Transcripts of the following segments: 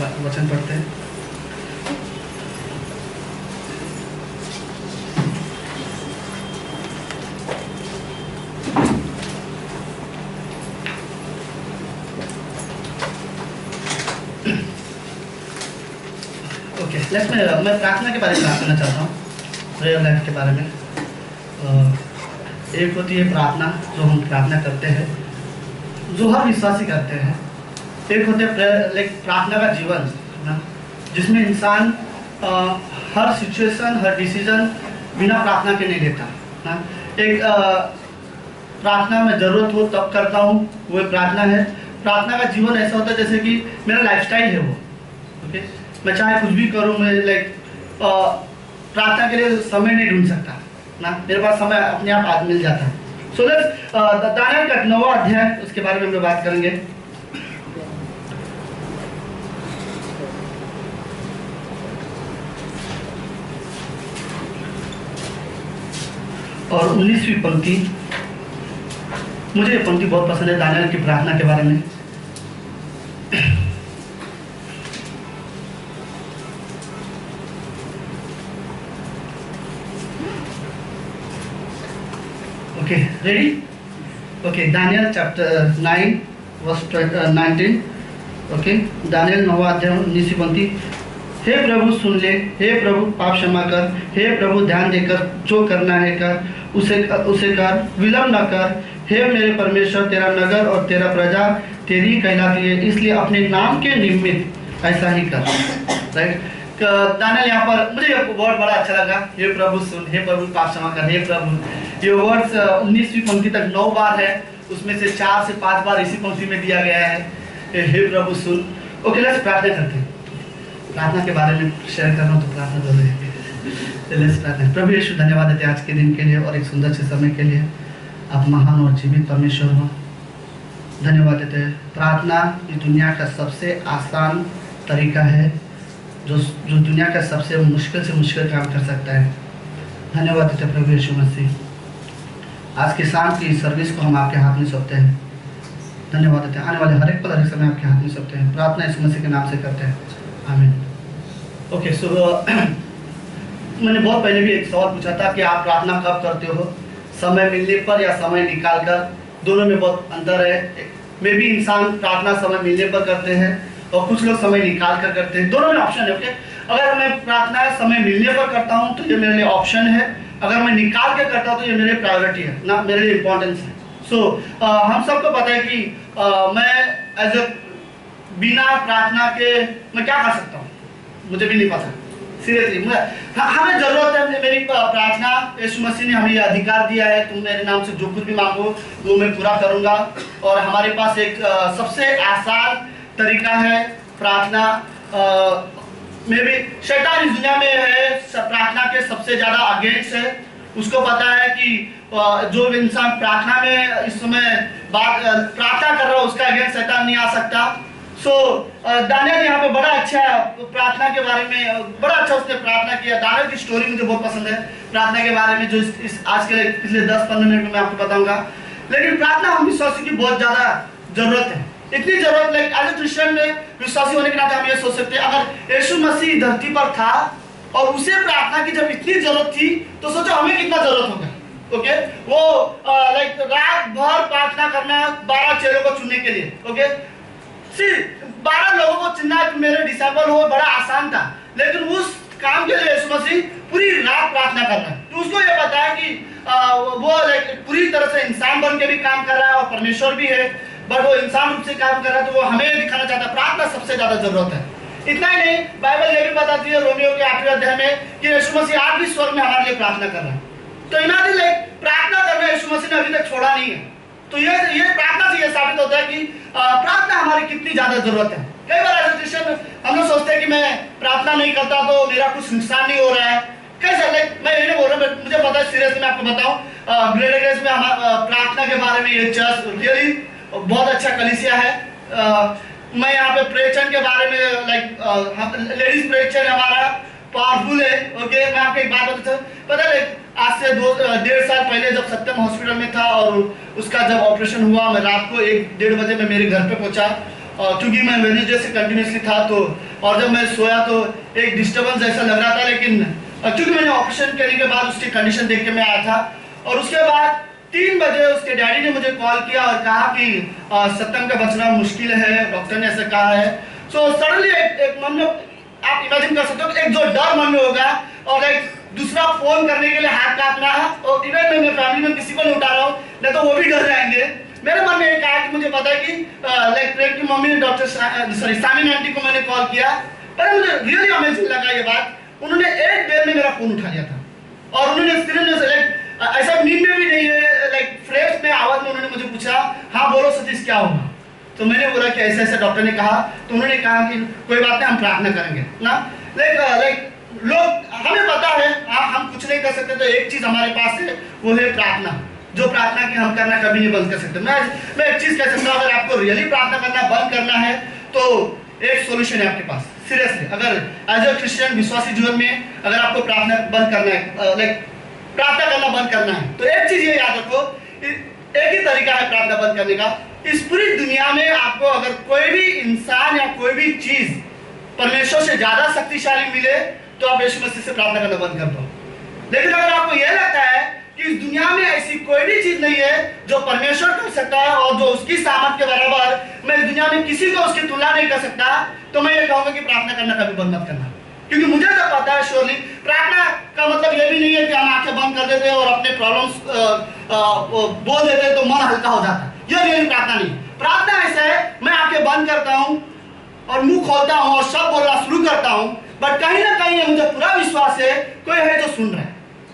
वचन पढ़ते हैं। ओके, मैं प्रार्थना के बारे में बात करना चाहता हूँ, प्रेयर लाइफ के बारे में। एक होती है प्रार्थना, जो हम प्रार्थना करते हैं, जो हर विश्वासी करते हैं। एक होते है प्रार्थना का जीवन ना, जिसमें इंसान हर सिचुएशन, हर डिसीजन बिना प्रार्थना के नहीं लेता ना। एक प्रार्थना में ज़रूरत हो तब करता हूँ, वो प्रार्थना है। प्रार्थना का जीवन ऐसा होता है जैसे कि मेरा लाइफस्टाइल है वो। ओके, मैं चाहे कुछ भी करूँ, मैं प्रार्थना के लिए समय नहीं ढूंढ सकता ना, मेरे पास समय अपने आप आज मिल जाता है। सो लेट्स दानियल का 9वां अध्याय, उसके बारे में हम बात करेंगे। और 19वीं पंक्ति, मुझे ये पंक्ति बहुत पसंद है दानियल की प्रार्थना के बारे में। Okay, ready? Okay, Daniel chapter 9 verse 19। Okay, Daniel 9वां अध्याय 19वीं पंक्ति। हे प्रभु सुन ले, हे प्रभु पाप क्षमा कर, हे प्रभु ध्यान देकर जो करना है कर, उसे कर, विलम्ब न कर। हे मेरे परमेश्वर, तेरा नगर और तेरा प्रजा तेरी कहलाती है, इसलिए अपने नाम के निमित्त ऐसा ही कर। राइट? दानियल यहाँ पर, मुझे ये वर्ड बड़ा अच्छा लगा, हे प्रभु सुन, हे प्रभु पाप क्षमा कर, हे प्रभु। ये वर्ड्स 19वीं पंक्ति तक 9 बार है, उसमें से 4 से 5 बार इसी पंक्ति में दिया गया है, हे प्रभु सुन। ओके, लेट्स प्रार्थना करते हैं। प्रार्थना के बारे में शेयर कर रहा हूँ तो प्रार्थना जरूरी है। लेट्स प्रार्थना। प्रभु यीशु, धन्यवाद देते हैं आज के दिन के लिए और एक सुंदर से समय के लिए। आप महान और जीवित परमेश्वर हो। धन्यवाद देते हैं। प्रार्थना इस दुनिया का सबसे आसान तरीका है, जो दुनिया का सबसे मुश्किल से मुश्किल काम कर सकता है। धन्यवाद देते हैं प्रभु यीशु मसीह। आज के शाम की सर्विस को हम आपके हाथ में सौंपते हैं। धन्यवाद देते हैं। आने वाले हर एक पल, हर एक समय आपके हाथ में सौंपते हैं। प्रार्थना यीशु मसीह के नाम से करते हैं, आमीन। ओके, सो मैंने बहुत पहले भी एक सवाल पूछा था कि आप प्रार्थना कब करते हो, समय मिलने पर या समय निकाल कर? दोनों में बहुत अंतर है। मे भी इंसान प्रार्थना समय मिलने पर करते हैं और कुछ लोग समय निकाल कर करते हैं। दोनों में ऑप्शन है। ओके, अगर मैं प्रार्थना समय मिलने पर करता हूँ तो ये मेरे लिए ऑप्शन है, अगर मैं निकाल के करता हूँ तो ये मेरे लिए प्रायोरिटी है ना, मेरे लिए इंपॉर्टेंस है। सो हम सबको पता है कि मैं एज ए बिना प्रार्थना के मैं क्या कर सकता हूँ, मुझे भी नहीं पता सीरियसली। हमें जरूरत है मेरी प्रार्थना। यीशु मसीह ने हमें ये अधिकार दिया है, तुम मेरे नाम से जो कुछ भी मांगो वो मैं पूरा करूँगा। और हमारे पास एक सबसे आसान तरीका है प्रार्थना। में भी शैतान इस दुनिया में है, प्रार्थना के सबसे ज़्यादा अगेंस्ट है। उसको पता है कि जो इंसान प्रार्थना में इस समय प्रार्थना कर रहा है उसका अगेंस्ट शैतान नहीं आ सकता। सो दानियल यहाँ पे बड़ा अच्छा प्रार्थना के बारे में बड़ा अच्छा उसने प्रार्थना किया। दानियल की स्टोरी मुझे बहुत पसंद है प्रार्थना के बारे में, जो इस आज के पिछले 10-15 मिनट में मैं आपको बताऊंगा। लेकिन प्रार्थना हम विश्वासी की बहुत ज़्यादा ज़रूरत है, इतनी ज़रूरत। लाइक एज ए क्रिश्चियन में विश्वासी होने के नाते हम ये सोच सकते हैं, अगर यीशु मसीह धरती पर था और उसे प्रार्थना की जब इतनी ज़रूरत थी तो सोचो हमें कितना ज़रूरत होगा। ओके, वो लाइक रात भर प्रार्थना करना 12 चेलों को चुनने के लिए। ओके, 12 लोगों को चुनना मेरे डिसाइपल हो बड़ा आसान था, लेकिन उस काम के लिए यीशु मसीह पूरी रात प्रार्थना करना है। तो उसको ये पता है कि वो लाइक पूरी तरह से इंसान बन के भी काम कर रहा है और परमेश्वर भी है, बट वो इंसान रूप से काम कर रहा है। तो वो हमें दिखाना चाहता है प्रार्थना सबसे ज्यादा जरूरत है। इतना ही नहीं, बाइबल ये भी बताती है रोमियो के 8वें अध्याय में कि यीशु मसीह आज भी स्वर्ग में हमारे लिए प्रार्थना कर रहा है। तो इमेजिन लाइक प्रार्थना करना यीशु मसीह ने अभी तक छोड़ा नहीं है। तो ये प्रार्थना से ये साबित होता है कि प्रार्थना हमारी कितनी ज्यादा जरूरत है। कई बार ऐसे क्रिश्चियन हम लोग सोचते हैं कि मैं प्रार्थना नहीं करता तो मेरा कुछ नुकसान नहीं हो रहा है। कैसे? लाइक मैं ये नहीं बोल रहा, मुझे पता है सीरियसली मैं आपको बताऊं, ग्रेटर ग्रेस में प्रार्थना के बारे में ये चर्च रियली बहुत अच्छा कलीसिया है। मैं यहाँ पे प्रेचन के बारे में लाइक लेडीज प्रेचन हमारा पावरफुल है। ओके, मैं आपको एक बात बताता हूँ, पता है आज से 1.5 साल पहले जब सत्यम हॉस्पिटल में था और उसका जब ऑपरेशन हुआ, मैं रात को 1-1:30 बजे मैं मेरे घर पे पहुंचा क्योंकि मैं वेडनेसडे से कंटिन्यूसली था, तो और जब मैं सोया तो एक डिस्टर्बेंस जैसा लग रहा था, लेकिन क्योंकि मैंने ऑपरेशन करने के बाद उसकी कंडीशन देख के मैं आया था। और उसके बाद 3 बजे उसके डैडी ने मुझे कॉल किया और कहा कि सत्यम का बचना मुश्किल है, डॉक्टर ने ऐसा कहा है। सो सडनली एक मन में आप इमेजिन कर सकते हो एक जो डर मन में होगा, और एक दूसरा फोन करने के लिए हाथ कांपना है, और इवन मैं मेरे फैमिली में किसी को नहीं उठा रहा हूँ, नहीं तो वो भी डर जाएंगे। मेरे मन में एक आया कि मुझे पता है कि लाइक प्रेम की मम्मी ने डॉक्टर सामिन आंटी को मैंने कॉल किया, पर मुझे रियली अमेजिंग लगा ये बात। उन्होंने एक देर में मेरा फोन उठा लिया था, और उन्होंने सिर्फ ऐसा नींद में भी नहीं है, लाइक फ्रेश में आवाज में उन्होंने मुझे पूछा, हाँ बोलो सतीश क्या होगा। तो मैंने बोला कि ऐसा ऐसा डॉक्टर ने कहा। तो उन्होंने कहा कि कोई बात नहीं, हम प्रार्थना करेंगे ना। लाइक लोग हमें पता है हम कुछ नहीं कर सकते, तो एक चीज हमारे पास है, वो है प्रार्थना। जो प्रार्थना की हम करना कभी नहीं बंद कर सकते। मैं एक चीज कह सकता हूँ, अगर आपको रियली प्रार्थना करना बंद करना है तो एक सॉल्यूशन है आपके पास। सीरियसली, अगर एज अ क्रिश्चियन विश्वासी जीवन में अगर आपको प्रार्थना बंद करना है, लाइक प्रार्थना करना बंद करना है, तो एक चीज ये याद रखो, एक ही तरीका है प्रार्थना बंद करने का। इस पूरी दुनिया में आपको अगर कोई भी इंसान या कोई भी चीज परमेश्वर से ज्यादा शक्तिशाली मिले, तो आप यीशु मसीह से प्रार्थना करना बंद कर दो। लेकिन अगर आपको यह लगता है कि इस दुनिया में ऐसी कोई भी चीज नहीं है जो परमेश्वर कर सकता है, और जो उसकी सामर्थ के बराबर मैं इस दुनिया में किसी को उसकी तुलना नहीं कर सकता, तो मैं ये कहूंगा कि प्रार्थना करना कभी बंद मत करना। क्योंकि मुझे तो पता है श्योरली, प्रार्थना का मतलब ये भी नहीं है कि हम आंखें बंद कर देते और अपने प्रॉब्लम्स बोल देते तो मन हल्का हो जाता। ये रियली प्रार्थना नहीं। प्रार्थना ऐसा है, मैं आंखें बंद करता हूँ और मुंह खोलता हूँ और सब बोलना शुरू करता हूँ, बट कहीं ना कहीं मुझे पूरा विश्वास है कोई है जो सुन रहा है।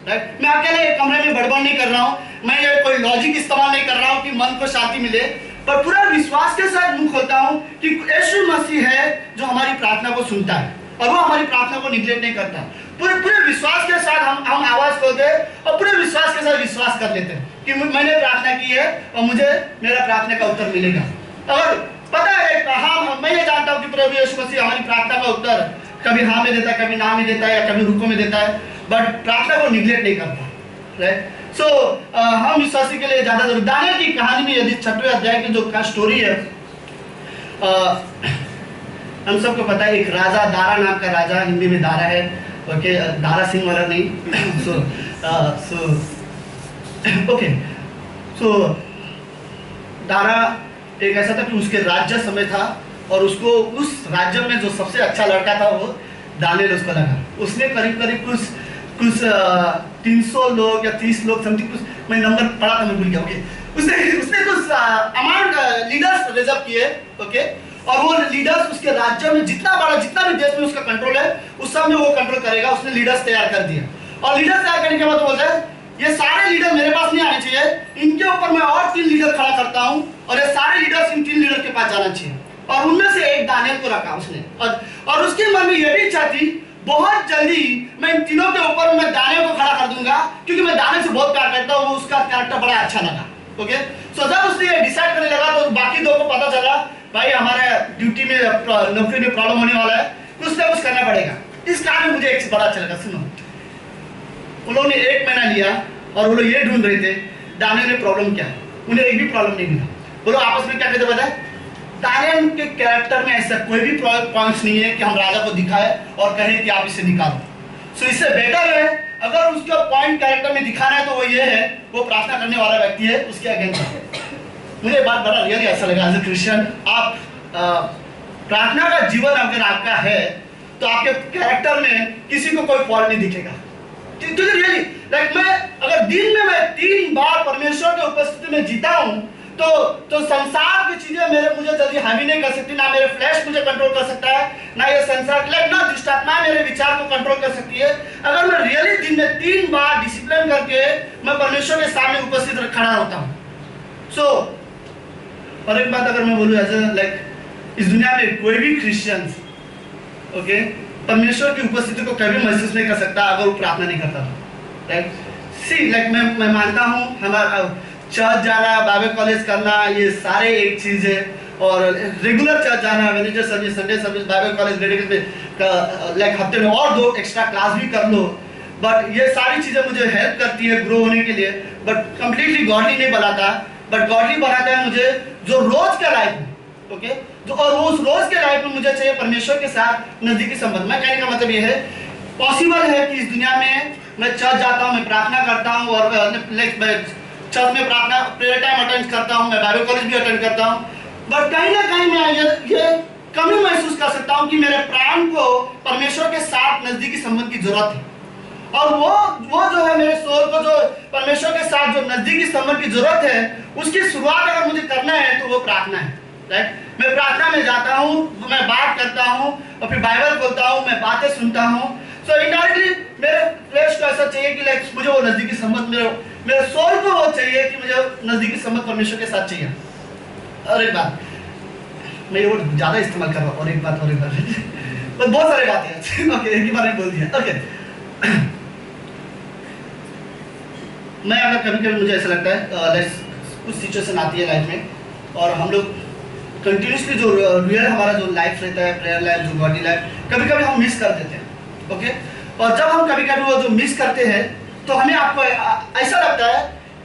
राइट, मैं अकेले एक कमरे में बड़बड़ नहीं कर रहा हूँ, मैं ये कोई लॉजिक इस्तेमाल नहीं कर रहा हूँ कि मन को शांति मिले, पर पूरा विश्वास के साथ मुंह खोलता हूँ कि यीशु मसीह है जो हमारी प्रार्थना को सुनता है, और वो हमारी प्रार्थना को निगलेक्ट नहीं करता। पूरे विश्वास के साथ हम आवाज खोलते हैं और पूरे विश्वास के साथ विश्वास कर लेते हैं कि मैंने प्रार्थना की है और मुझे मेरा प्रार्थना का उत्तर मिलेगा। और पता है, हाँ, मैं ये जानता हूँ कि प्रभु यीशु मसीह हमारी प्रार्थना का उत्तर कभी हाँ में देता है, कभी ना में देता है, या कभी रुको में देता है, बट प्रार्थना को निगलेक्ट नहीं करता। राइट, सो हम विश्वासी के लिए ज्यादा जरूरी। दानियल की कहानी में यदि 6वें अध्याय की जो स्टोरी है, हम सबको पता है एक राजा, दारा नाम का राजा, हिंदी में दारा है, ओके, दारा सिंह वाला नहीं। सो दारा एक ऐसा था कि उसके राज्य समय था, और उसको उस राज्य में जो सबसे अच्छा लड़का था वो दानियल उसको लगा। उसने करीब कुछ 300 लोग या 30 लोग समथिंग, कुछ मैं नंबर पढ़ा था, मैं भूल गया। ओके, उसने कुछ अमाउंट लीडर्स रिजर्व किए, ओके, और वो लीडर्स उसके राज्य में जितना भी देश में उसका कंट्रोल है उस सब में वो कंट्रोल करेगा। उसने लीडर्स तैयार कर दिया, और लीडर्स तैयार करने के बाद बोलता है ये सारे लीडर मेरे पास नहीं आने चाहिए, इनके ऊपर मैं और 3 लीडर खड़ा करता हूँ, और ये सारे लीडर्स इन 3 लीडर के पास जाना चाहिए। और उनमें से एक दानियल को रखा उसने, और उसके मन में यह भी इच्छा थी बहुत जल्दी मैं इन तीनों के ऊपर मैं दानियल को खड़ा कर दूंगा, क्योंकि मैं दानियल से बहुत प्यार करता हूँ, उसका कैरेक्टर बड़ा अच्छा लगा। ओके, सो जब उसने ये डिसाइड करने लगा तो बाकी 2 को पता चला भाई हमारे ड्यूटी में नौकरी में प्रॉब्लम होने वाला है, कुछ ना कुछ करना पड़ेगा। इस कारण में मुझे एक चीज बड़ा अच्छा लगा, सुनो, उन लोगों ने 1 महीना लिया और वो लोग ये ढूंढ रहे थे दानियल में प्रॉब्लम क्या है। उन्हें एक भी प्रॉब्लम नहीं मिला। वो लोग आपस में क्या कहते बताए, दानियल के कैरेक्टर में ऐसा कोई भी पॉइंट्स नहीं है कि हम राजा को दिखाए और कहें कि आप इसे निकालो। सो इससे बेटर है अगर उसका पॉइंट कैरेक्टर में दिखाना है तो वो ये है, वो प्रार्थना करने वाला व्यक्ति है, उसके अगेंस्ट। मुझे बात बड़ा रियली अच्छा लगा। एज ए क्रिश्चियन आप प्रार्थना का जीवन अगर आपका है तो आपके कैरेक्टर में किसी को कोई फॉल्ट नहीं दिखेगा। रियली लाइक मैं अगर दिन में मैं 3 बार परमेश्वर के उपस्थिति में जीता हूँ तो संसार की चीजें मुझे जल्दी हावी नहीं कर सकती, ना मेरे फ्लैश मुझे कंट्रोल कर सकता है, ना ये संसार ना दुष्टात्मा मेरे विचार को कंट्रोल कर सकती है। अगर मैं रियली दिन में 3 बार डिसिप्लिन करके मैं परमेश्वर के सामने उपस्थित खड़ा होता हूँ। सो और एक बात अगर मैं बोलूँ ऐसे, लाइक इस दुनिया में कोई भी क्रिश्चियंस ओके परमेश्वर की उपस्थिति को कभी महसूस नहीं कर सकता अगर वो प्रार्थना नहीं करता था। लाइक सी लाइक मैं मानता हूँ हमारा चर्च जाना, बाइबल कॉलेज करना, ये सारे एक चीज है, और रेगुलर चर्च जाना, Wednesday service, Sunday service, Bible college dedicated, like हफ्ते में और 2 एक्स्ट्रा क्लास भी कर लो, बट ये सारी चीजें मुझे हेल्प करती है ग्रो होने के लिए, बट कंप्लीटली गॉडली नहीं बनाता। बट गॉडली बनाता है मुझे जो रोज का लाइफ ओके, जो और उस रोज के लाइफ में मुझे चाहिए परमेश्वर के साथ नजदीकी संबंध। मैं कहने का मतलब ये है, पॉसिबल है कि इस दुनिया में मैं चर्च जाता हूँ, मैं प्रार्थना करता हूँ, और चर्च में प्रार्थना प्रेयर टाइम अटेंड करता हूँ, मैं बाइबल कॉलेज भी अटेंड करता हूँ, बट कहीं ना कहीं मैं ये कमी महसूस कर सकता हूँ कि मेरे प्राण को परमेश्वर के साथ नजदीकी संबंध की जरूरत है। और वो जो है मेरे सोल को जो परमेश्वर के साथ जो नजदीकी संबंध की जरूरत है, उसकी शुरुआत अगर मुझे करना है तो वो प्रार्थना है। राइट, मैं प्रार्थना में जाता हूँ, मैं बात करता हूँ, और फिर बाइबल खोलता हूँ, मैं बातें सुनता हूँ। सो इनडायरेक्टली मेरे फ्लेश को ऐसा चाहिए कि लाइक मुझे वो नजदीकी संबंध, मेरे सोल को वो चाहिए कि मुझे नजदीकी संबंध परमेश्वर के साथ चाहिए। और एक बात, मैं ये वर्ड ज्यादा इस्तेमाल कर रहा हूँ, और एक बात बस बहुत सारी बातें हैं। ओके, एक ही बार में बोल दिया। ओके, मैं अगर कभी कभी मुझे ऐसा लगता है कुछ सिचुएशन आती है लाइफ में, और हम लोग कंटिन्यूसली जो रियल हमारा जो लाइफ रहता है, प्रेयर लाइफ, जो बॉडी लाइफ, कभी कभी हम मिस कर देते हैं। ओके, और जब हम कभी कभी वो जो मिस करते हैं तो हमें आपको ऐसा लगता है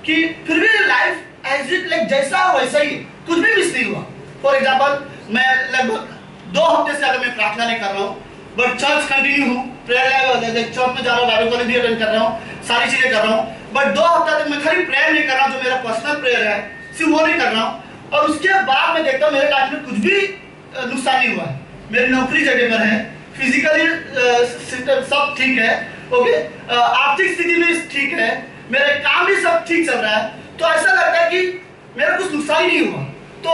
कि फिर भी लाइफ एज इट लाइक जैसा हो वैसा ही, कुछ भी मिस नहीं हुआ। फॉर एग्जाम्पल, मैं लगभग 2 हफ्ते से अगर मैं प्रार्थना नहीं कर रहा हूँ, बट चर्च कंटिन्यू हूँ, प्रेयर लाइफ चर्च में जा रहा हूँ, बाइबल कॉलेज भी अटेंड कर रहा हूँ, सारी चीजें कर रहा हूँ, बट 2 हफ्ता तक मैं खाली प्रेयर नहीं कर रहा हूँ, जो मेरा पर्सनल प्रेयर है सिर्फ वो नहीं कर रहा हूँ, और उसके बाद मैं देखता हूँ मेरे लाइफ में कुछ भी नुकसान नहीं हुआ है। मेरी नौकरी जगह पर है, फिजिकली सब ठीक है, ओके, आर्थिक स्थिति भी ठीक है, मेरे काम भी सब ठीक चल रहा है, तो ऐसा लगता है कि मेरा कुछ नुकसान ही नहीं हुआ। तो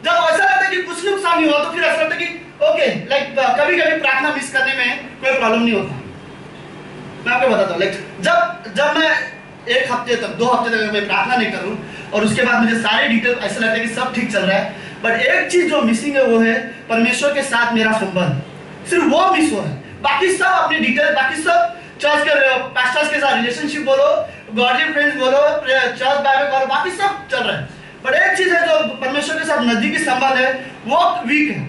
जब ऐसा लगता है कि कुछ नुकसान नहीं हुआ, तो फिर ऐसा लगता है कि ओके, लाइक कभी कभी प्रार्थना मिस करने में कोई प्रॉब्लम नहीं होता। मैं आपको बताता हूँ, लाइक जब मैं 1 हफ्ते तक 2 हफ्ते तक मैं प्रार्थना नहीं करूँ, और उसके बाद मुझे सारे डिटेल ऐसा लगता है कि सब ठीक चल रहा है, बट एक चीज जो मिसिंग है वो है परमेश्वर के साथ मेरा संबंध, सिर्फ वो मिस हो रहा है। बाकी सब अपनी डिटेल, बाकी सब चर्च के पास्टर्स के साथ रिलेशनशिप बोलो, गॉडली फ्रेंड्स बोलो, चर्च बाइबल बोलो, बाकी सब चल रहा है, बट एक चीज है जो परमेश्वर के साथ नजदीकी संबंध है, वो वीक है।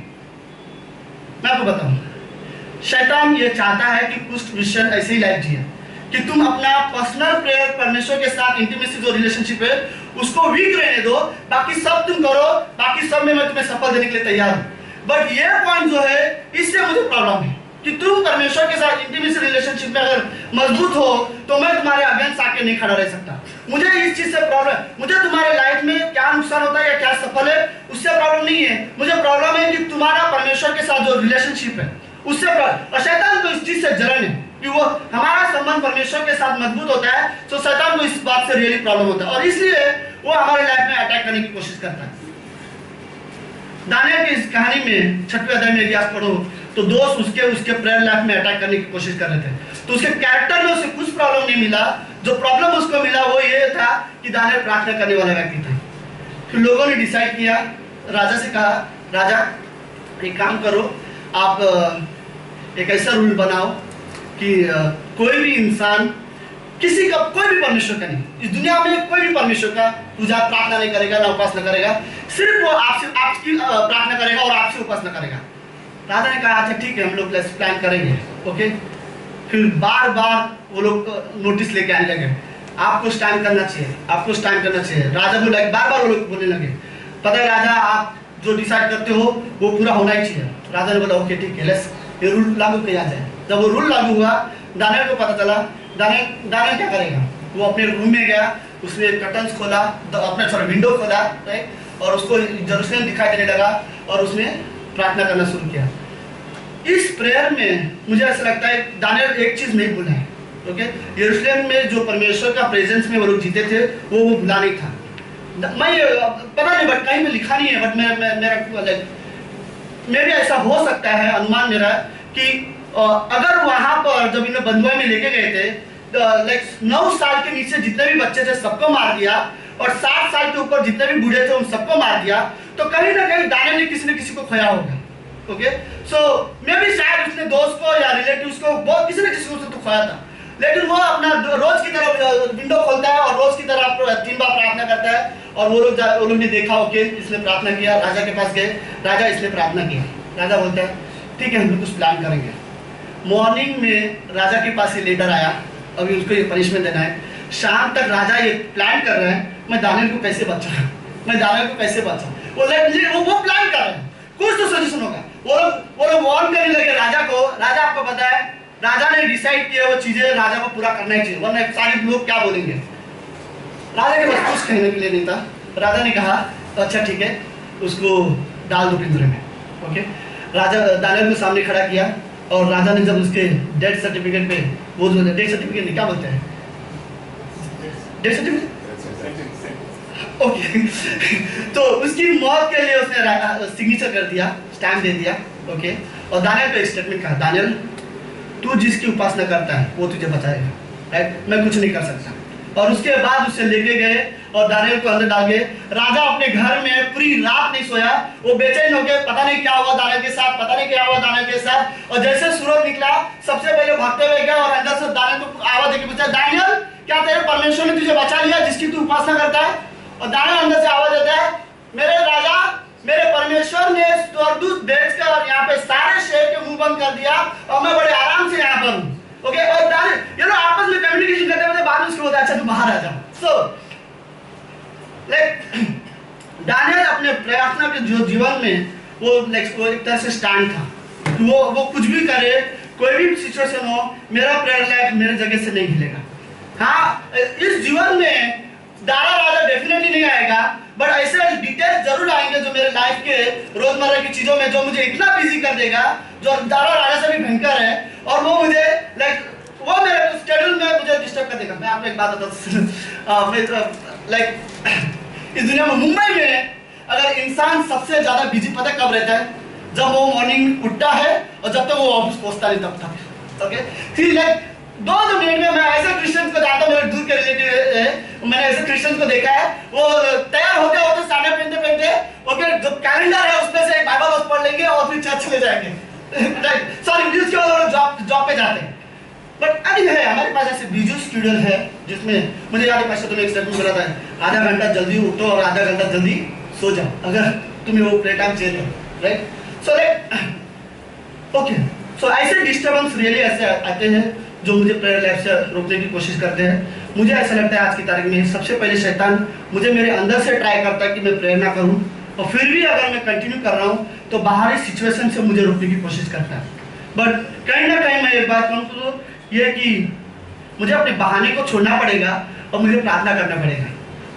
मैं आपको बताऊं, शैतान ये चाहता है कि कुछ क्रिश्चियन ऐसे ही लाइफ जिए कि तुम अपना पर्सनल प्रेयर परमेश्वर के साथ इंटीमेसी जो रिलेशनशिप है उसको वीक रहने दो, बाकी सब तुम करो, बाकी सब में मैं तुम्हें सफल देने के लिए तैयार हूं। बट ये पॉइंट जो है, इससे मुझे प्रॉब्लम है कि तुम परमेश्वर के साथ इंटीमेसी रिलेशनशिप में अगर मजबूत हो तो मैं तुम्हारे अगेंस्ट आके नहीं खड़ा रह सकता। मुझे इस चीज से प्रॉब्लम, मुझे तुम्हारे लाइफ में क्या नुकसान होता है या क्या सफल है उससे प्रॉब्लम नहीं है, मुझे प्रॉब्लम है कि तुम्हारा परमेश्वर के साथ जो रिलेशनशिप है उससे प्रॉब्लम। और शैतान को इस चीज से जलन है कि वो हमारा संबंध परमेश्वर के साथ मजबूत होता है, तो शैतान को इस बात से रियली प्रॉब्लम होता है, और इसलिए वो हमारे लाइफ में अटैक करने की कोशिश करता है। दानियल की इस कहानी में 6वें अध्याय में यदि आप पढ़ो तो दोस्त उसके प्रेयर लाइफ में अटैक करने की कोशिश कर रहे थे, तो उसके कैरेक्टर में उसे कुछ प्रॉब्लम नहीं मिला। जो प्रॉब्लम उसको मिला वो ये था कि दानियल प्रार्थना करने वाला व्यक्ति था। फिर लोगों ने डिसाइड किया, राजा से कहा, राजा एक काम करो, आप एक ऐसा रूल बनाओ कि कोई भी इंसान किसी का, कोई भी परमेश्वर का नहीं, इस दुनिया में कोई भी परमेश्वर का पूजा प्रार्थना नहीं करेगा, ना उपासना करेगा, सिर्फ वो आपकी प्रार्थना करेगा और आपसे उपासना करेगा। राजा ने कहा अच्छा ठीक है, हम लोग प्लान करेंगे। ओके, फिर बार बार वो लोग नोटिस लेके आने लगे, आपको स्टैंड करना चाहिए, आपको स्टैंड करना चाहिए। राजा बोला, बार बार वो लोग बोलने लगे, पता है राजा आप जो डिसाइड करते हो वो पूरा होना ही चाहिए। राजा ने बोला ओके ठीक है, लेट्स ये रूल लागू किया जाए। जब वो रूल लागू हुआ, दानियल को पता चला, दानियल क्या करेगा, वो अपने रूम में गया, उसने कर्टन्स खोला, अपना विंडो खोला, राइट, और उसको यरूशलेम दिखाई देने लगा, और उसने प्रार्थना करना शुरू किया। इस प्रेयर में मुझे ऐसा लगता है दानियल एक चीज नहीं भूला है। ओके, यरूशलेम में जो परमेश्वर का प्रेजेंस में वो लोग जीते थे वो भूला नहीं था। मैं पता नहीं, बट कहीं में लिखा नहीं है, बट मेरा भी ऐसा हो सकता है, अनुमान मेरा, कि अगर वहां पर जब इन्हें बंधुआ में लेके गए थे, लाइक 9 साल के नीचे जितने भी बच्चे थे सबको मार दिया, और 7 साल के ऊपर जितने भी बूढ़े थे उन सबको मार दिया, तो कहीं ना कहीं दानियल ने किसी न किसी को खोया होगा। ओके, सो मैं भी शायद उसने दोस्त को या रिलेटिव्स को बहुत किसी न किसी को तो खोया था, लेकिन वो अपना रोज की तरह विंडो खोलता है और रोज की तरह 3 बार प्रार्थना करता है, और वो लोग ने देखा ओके इसने प्रार्थना किया, राजा के पास गए, राजा इसने प्रार्थना किया। राजा बोलता है ठीक है हम लोग कुछ प्लान करेंगे। मॉर्निंग में राजा के पास ये लेटर आया, अभी उसको ये पनिशमेंट देना है। शाम तक राजा ये प्लान कर रहे हैं, मैं दानियल को कैसे बचाऊं, मैं दानियल को कैसे बचाऊं, वो प्लान कर रहे हैं। राजा ने डिसाइड किया वो चीजें राजा को पूरा करना ही चाहिए, वरना सारे लोग क्या बोलेंगे। राजा के पास कुछ कहने के लिए नहीं था। राजा ने कहा अच्छा ठीक है, उसको डाल दो पिंजरे में। ओके, राजा दानियल को सामने खड़ा किया और राजा ने जब उसके डेथ सर्टिफिकेट पे, वो जो डेथ सर्टिफिकेट नहीं क्या बोलते हैं, डेथ सर्टिफिकेट, ओके तो उसकी मौत के लिए उसने सिग्नेचर कर दिया, स्टैम्प दे दिया। ओके, और दानियल पे एक स्टेटमेंट कहा, दानियल तू जिसकी उपासना करता है वो तुझे बचाएगा, राइट, मैं कुछ नहीं कर सकता। और उसके बाद उसे लेके गए और दानियल को अंदर डाल गए। राजा अपने घर में पूरी रात नहीं सोया, वो बेचैन हो गए, पता नहीं क्या हुआ दानियल के साथ, पता नहीं क्या हुआ दानियल के साथ। और जैसे सूरज निकला सबसे पहले भागते हुए गया और अंदर से दानियल को आवाज देके पूछा, दानियल क्या तेरे परमेश्वर ने तुझे बचा लिया जिसकी तू उपासना करता है? और दानियल अंदर से आवाज देता है, मेरे राजा, मेरे परमेश्वर ने स्वर्गदूत भेजकर यहाँ पे सारे शहर के मुंह बंद कर दिया और मैं बड़े आराम से यहाँ पर हूँ। ओके, और दानियल आपस में कम्युनिकेशन करते हुए बाद में उसको बोलता है अच्छा तू बाहर आ जा। सो दानियल अपने प्रार्थना के जो जीवन में वो एक तरह से स्टैंड था कि वो कुछ भी करे, कोई भी सिचुएशन हो, मेरा प्रेयर लाइफ मेरे जगह से नहीं हिलेगा। हाँ, इस जीवन में दारा राजा डेफिनेटली नहीं आएगा, बट ऐसे डिटेल्स जरूर आएंगे जो मेरे लाइफ के रोजमर्रा की चीजों में जो मुझे इतना बिजी कर देगा, जो दारा राजा से भी भयंकर है, और वो मुझे वो मेरे शेड्यूल में मुझे डिस्टर्ब कर देगा। मैं आपको एक बात बताता हूँ, इस दुनिया में मुंबई में अगर इंसान सबसे ज्यादा बिजी पता कब रहता है? जब वो मॉर्निंग उठता है और जब तक वो ऑफिस पहुंचता नहीं तब तक। ओके, फिर 2 मिनट में मैं ऐसे क्रिश्चियंस को जानता हूँ, मेरे दूर के रिलेटिव है, मैंने ऐसे क्रिश्चियंस को देखा है, वो तैयार होते होते साड़ियाँ पहनते ओके, जो कैलेंडर है उसमें से बाइबल वर्स पढ़ लेंगे और फिर चर्च चले जाएंगे। सॉरी, उसके बाद जॉब पे जाते हैं। बट अभी है हमारे पास ऐसे बिजी स्टूडेंट है जिसमें मुझे याद है पास तुम्हें एक स्टेटमेंट मिला था, आधा घंटा जल्दी उठो और आधा घंटा जल्दी सो जाओ अगर तुम्हें वो प्ले टाइम चाहिए, राइट। सो ओके, सो ऐसे डिस्टर्बेंस रियली ऐसे आते हैं जो मुझे प्रेयर लाइफ से रोकने की कोशिश करते हैं। मुझे ऐसा लगता है आज की तारीख में सबसे पहले शैतान मुझे मेरे अंदर से ट्राई करता है कि मैं प्रेयर ना करूं, और फिर भी अगर मैं कंटिन्यू कर रहा हूं तो बाहरी सिचुएशन से मुझे रोकने की कोशिश करता है। बट कहीं ना कहीं मैं एक बात कहूँ तो ये कि मुझे अपने बहाने को छोड़ना पड़ेगा और मुझे प्रार्थना करना पड़ेगा।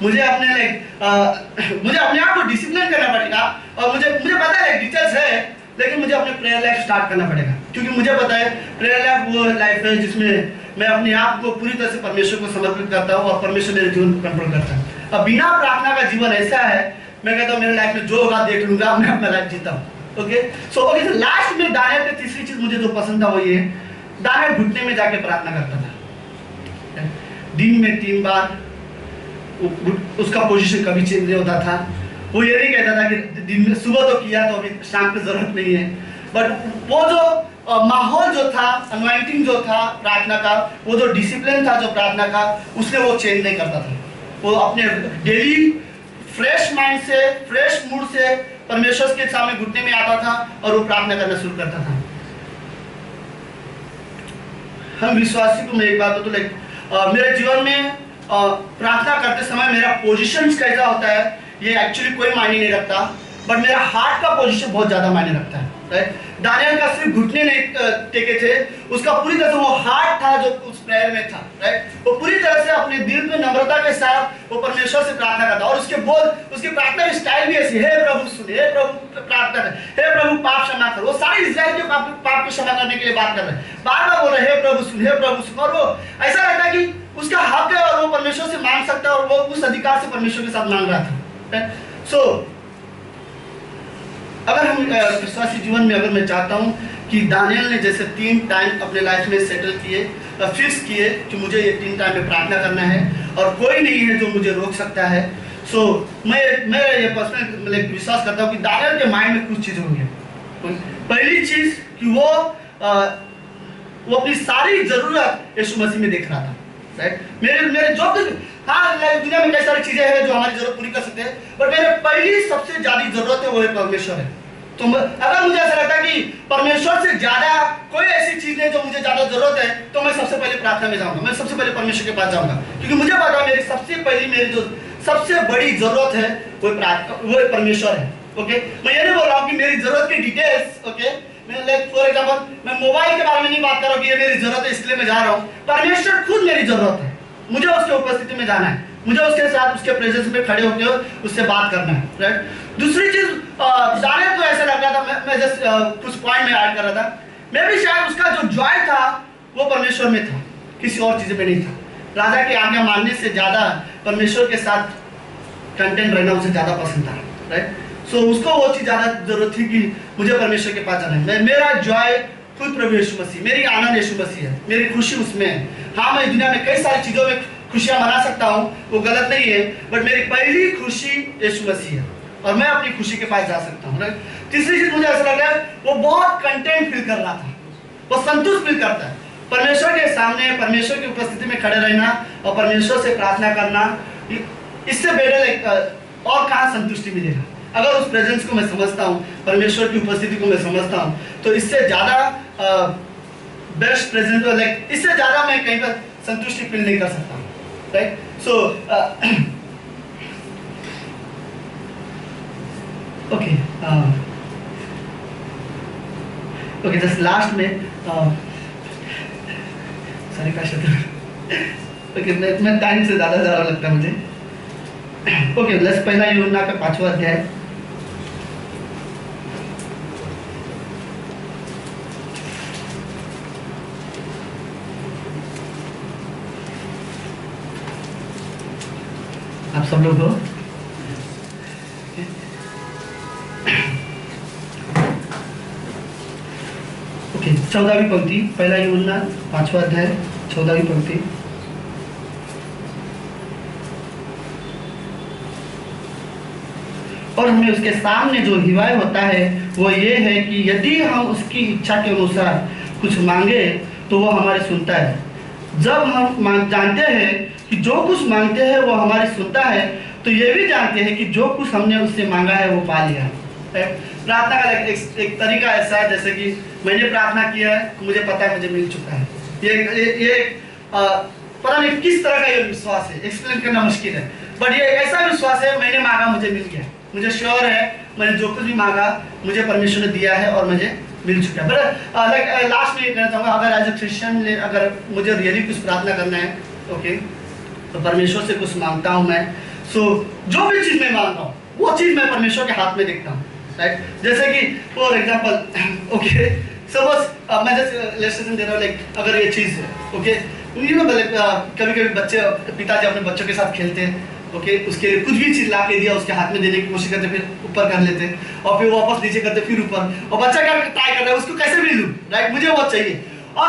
मुझे अपने आप को डिसिप्लिन करना पड़ेगा, और मुझे पता है डिटेल्स है, लेकिन मुझे अपने प्रेयर लाइफ स्टार्ट करना पड़ेगा, क्योंकि मुझे पता है प्रेयर लाइफ वो लाइफ है जिसमें मैं अपने आप को पूरी तरह से परमेश्वर को समर्पित करता हूँ और परमेश्वर मेरे जीवन को कंट्रोल करता है। अब बिना प्रार्थना का जीवन ऐसा है, मैं कहता हूँ मेरे लाइफ में जो होगा देख लूंगा, मैं अपना लाइफ जीता हूँ। ओके, सो लास्ट में दानियल की तीसरी चीज मुझे जो पसंद था वो ये, दानियल घुटने में जाके प्रार्थना करता था। दिन में 3 बार, उसका पोजीशन कभी चेंज नहीं होता था। वो ये नहीं कहता था कि दिन में सुबह तो किया तो अभी शाम की जरूरत नहीं है, बट वो जो माहौल जो था, अनवाइंटिंग जो था प्रार्थना का, वो जो डिसिप्लिन था जो प्रार्थना का, उसने वो चेंज नहीं करता था। वो अपने डेली फ्रेश माइंड से, फ्रेश मूड से परमेश्वर के सामने घुटने में आता था और वो प्रार्थना करना शुरू करता था। हम विश्वासी को मैं एक बात तो मेरे जीवन में प्रार्थना करते समय मेरा पोजीशन कैसा होता है ये एक्चुअली कोई मायने नहीं रखता, बट मेरा हार्ट का पोजीशन बहुत ज्यादा मायने रखता है, राइट। दानियल का सिर्फ घुटने नहीं टेके थे, उसका पूरी तरह से वो हार्ट था जो उस प्रेयर में था, राइट। वो पूरी तरह से अपने दिल में नम्रता के साथ वो परमेश्वर से प्रार्थना करता, और उसकी प्रार्थना की स्टाइल भी ऐसी, हे प्रभु सुन, हे प्रभु प्रार्थना कर, हे प्रभु पाप क्षमा कर। वो सारे इस्राएल के पाप को क्षमा करने के लिए बात कर रहे हैं, बार बार बोल रहे हे प्रभु सुन, हे प्रभु सुन। और वो ऐसा रहता है कि उसका हक है और वो परमेश्वर से मांग सकता है, और वो उस अधिकार से परमेश्वर के साथ मांग रहा था। सो अगर हम विश्वासी जीवन में अगर मैं चाहता हूं कि दानियल ने जैसे 3 टाइम अपने लाइफ में सेटल किए, फिक्स किए कि मुझे ये 3 टाइम में प्रार्थना करना है और कोई नहीं है जो मुझे रोक सकता है। सो मैं ये पर्सनल विश्वास करता हूं कि दानियल के माइंड में कुछ चीज़ होंगी। पहली चीज कि वो अपनी सारी जरूरत यीशु मसीह में देख रहा था, राइट। मेरे जो हाँ दुनिया में कई सारी चीजें हैं जो हमारी जरूरत पूरी कर सकते हैं, बट मेरे पहली सबसे ज्यादा जरूरत है वो है परमेश्वर है। तो अगर मुझे ऐसा लगता है कि परमेश्वर से ज्यादा कोई ऐसी चीज नहीं जो मुझे ज्यादा जरूरत है, तो मैं सबसे पहले प्रार्थना में जाऊंगा, मैं सबसे पहले परमेश्वर के पास जाऊंगा, क्योंकि मुझे पता है मेरी जो सबसे बड़ी जरूरत है वो परमेश्वर है। ओके, मैं ये नहीं बोल रहा हूँ कि मेरी जरूरत की डिटेल्स, ओके, मैं लाइक फॉर एग्जांपल मैं मोबाइल के बारे में नहीं बात कर रहा हूँ कि ये मेरी जरूरत है इसलिए मैं जा रहा हूँ। परमेश्वर खुद मेरी जरूरत है, मुझे उसके उपस्थिति में जाना है, मुझे उसके साथ उसके प्रेजेंस में खड़े होकर उससे बात करना है, राइट। दूसरी चीज दानियल को ऐसा लग रहा था, मैं जस्ट कुछ पॉइंट में ऐड कर रहा था, मैं भी शायद उसका जो जॉय था वो परमेश्वर में था, किसी और चीज में नहीं था। राजा की आज्ञा मानने से ज्यादा परमेश्वर के साथ कंटेंट रहना उसे ज्यादा पसंद था, राइट। सो उसको वो चीज ज्यादा जरूरत थी कि मुझे परमेश्वर के पास जाना है। मेरा जॉय खुद प्रभु यीशु मसीह, मेरी आनंद यीशु मसीह है, मेरी खुशी उसमें है। हाँ, मैं दुनिया में कई सारी चीजों में खुशियां मना सकता हूँ, वो गलत नहीं है, बट मेरी पहली खुशी यीशु मसीह है और मैं अपनी खुशी के पास जा सकता हूँ। तीसरी चीज मुझे ऐसा लगा वो बहुत कंटेंट फील कर रहा था, वो संतुष्ट फील करता है परमेश्वर के सामने, परमेश्वर की उपस्थिति में खड़े रहना और परमेश्वर से प्रार्थना करना, इससे बेटर और कहाँ संतुष्टि मिलेगा। अगर उस प्रेजेंस को मैं समझता हूँ, परमेश्वर की उपस्थिति को मैं समझता हूँ, तो इससे ज्यादा बेस्ट प्रेजेंस लाइक इससे ज्यादा मैं कहीं पर संतुष्टि फील नहीं कर सकता, right. So okay just last में सॉरी का शब्द ओके मैं टाइम से ज्यादा लगता है मुझे। ओके लेट्स पहला यूहन्ना का 5वां अध्याय। आप सब लोग हो? ओके 14वीं पंक्ति, पहला यूहन्ना 5वां अध्याय 14वीं पंक्ति। और हमें उसके सामने जो हिवाय होता है वो ये है कि यदि हम उसकी इच्छा के अनुसार कुछ मांगे तो वो हमारे सुनता है। जब हम जानते हैं कि जो कुछ मांगते हैं वो हमारी सुनता है, तो ये भी जानते हैं कि जो कुछ हमने उससे मांगा है वो पा लिया है। प्रार्थना का एक तरीका ऐसा है जैसे कि मैंने प्रार्थना किया है, मुझे पता है मुझे मिल चुका है। ये पता नहीं किस तरह का ये विश्वास है, एक्सप्लेन करना मुश्किल है, बट ये ऐसा विश्वास है मैंने मांगा मुझे मिल गया, मुझे श्योर है मैंने जो कुछ भी मांगा मुझे परमेश्वर ने दिया है और मुझे मिल चुका है। बट लास्ट में ये कहना चाहूँगा, अगर एज ए क्रिश्चियन अगर मुझे रियली कुछ प्रार्थना करना है, ओके, तो परमेश्वर से कुछ मांगता हूँ मैं। सो जो भी चीज़ मैं मांगता हूँ वो चीज़ मैं परमेश्वर के हाथ में देखता हूँ, राइट। जैसे कि फॉर एग्जाम्पल ओके सपोज मैं जैसे लेसन दे रहा हूँ, लाइक अगर ये चीज़ है, ओके, यू नो कभी कभी बच्चे पिताजी अपने बच्चों के साथ खेलते हैं, ओके, उसके लिए कुछ भी चीज ला के दिया उसके हाथ में देने की कोशिश करते, फिर ऊपर कर लेते और फिर वापस नीचे करते, फिर ऊपर, और बच्चा क्या ट्राई कर रहा है उसको कैसे भी लूं, राइट, मुझे वो चाहिए। और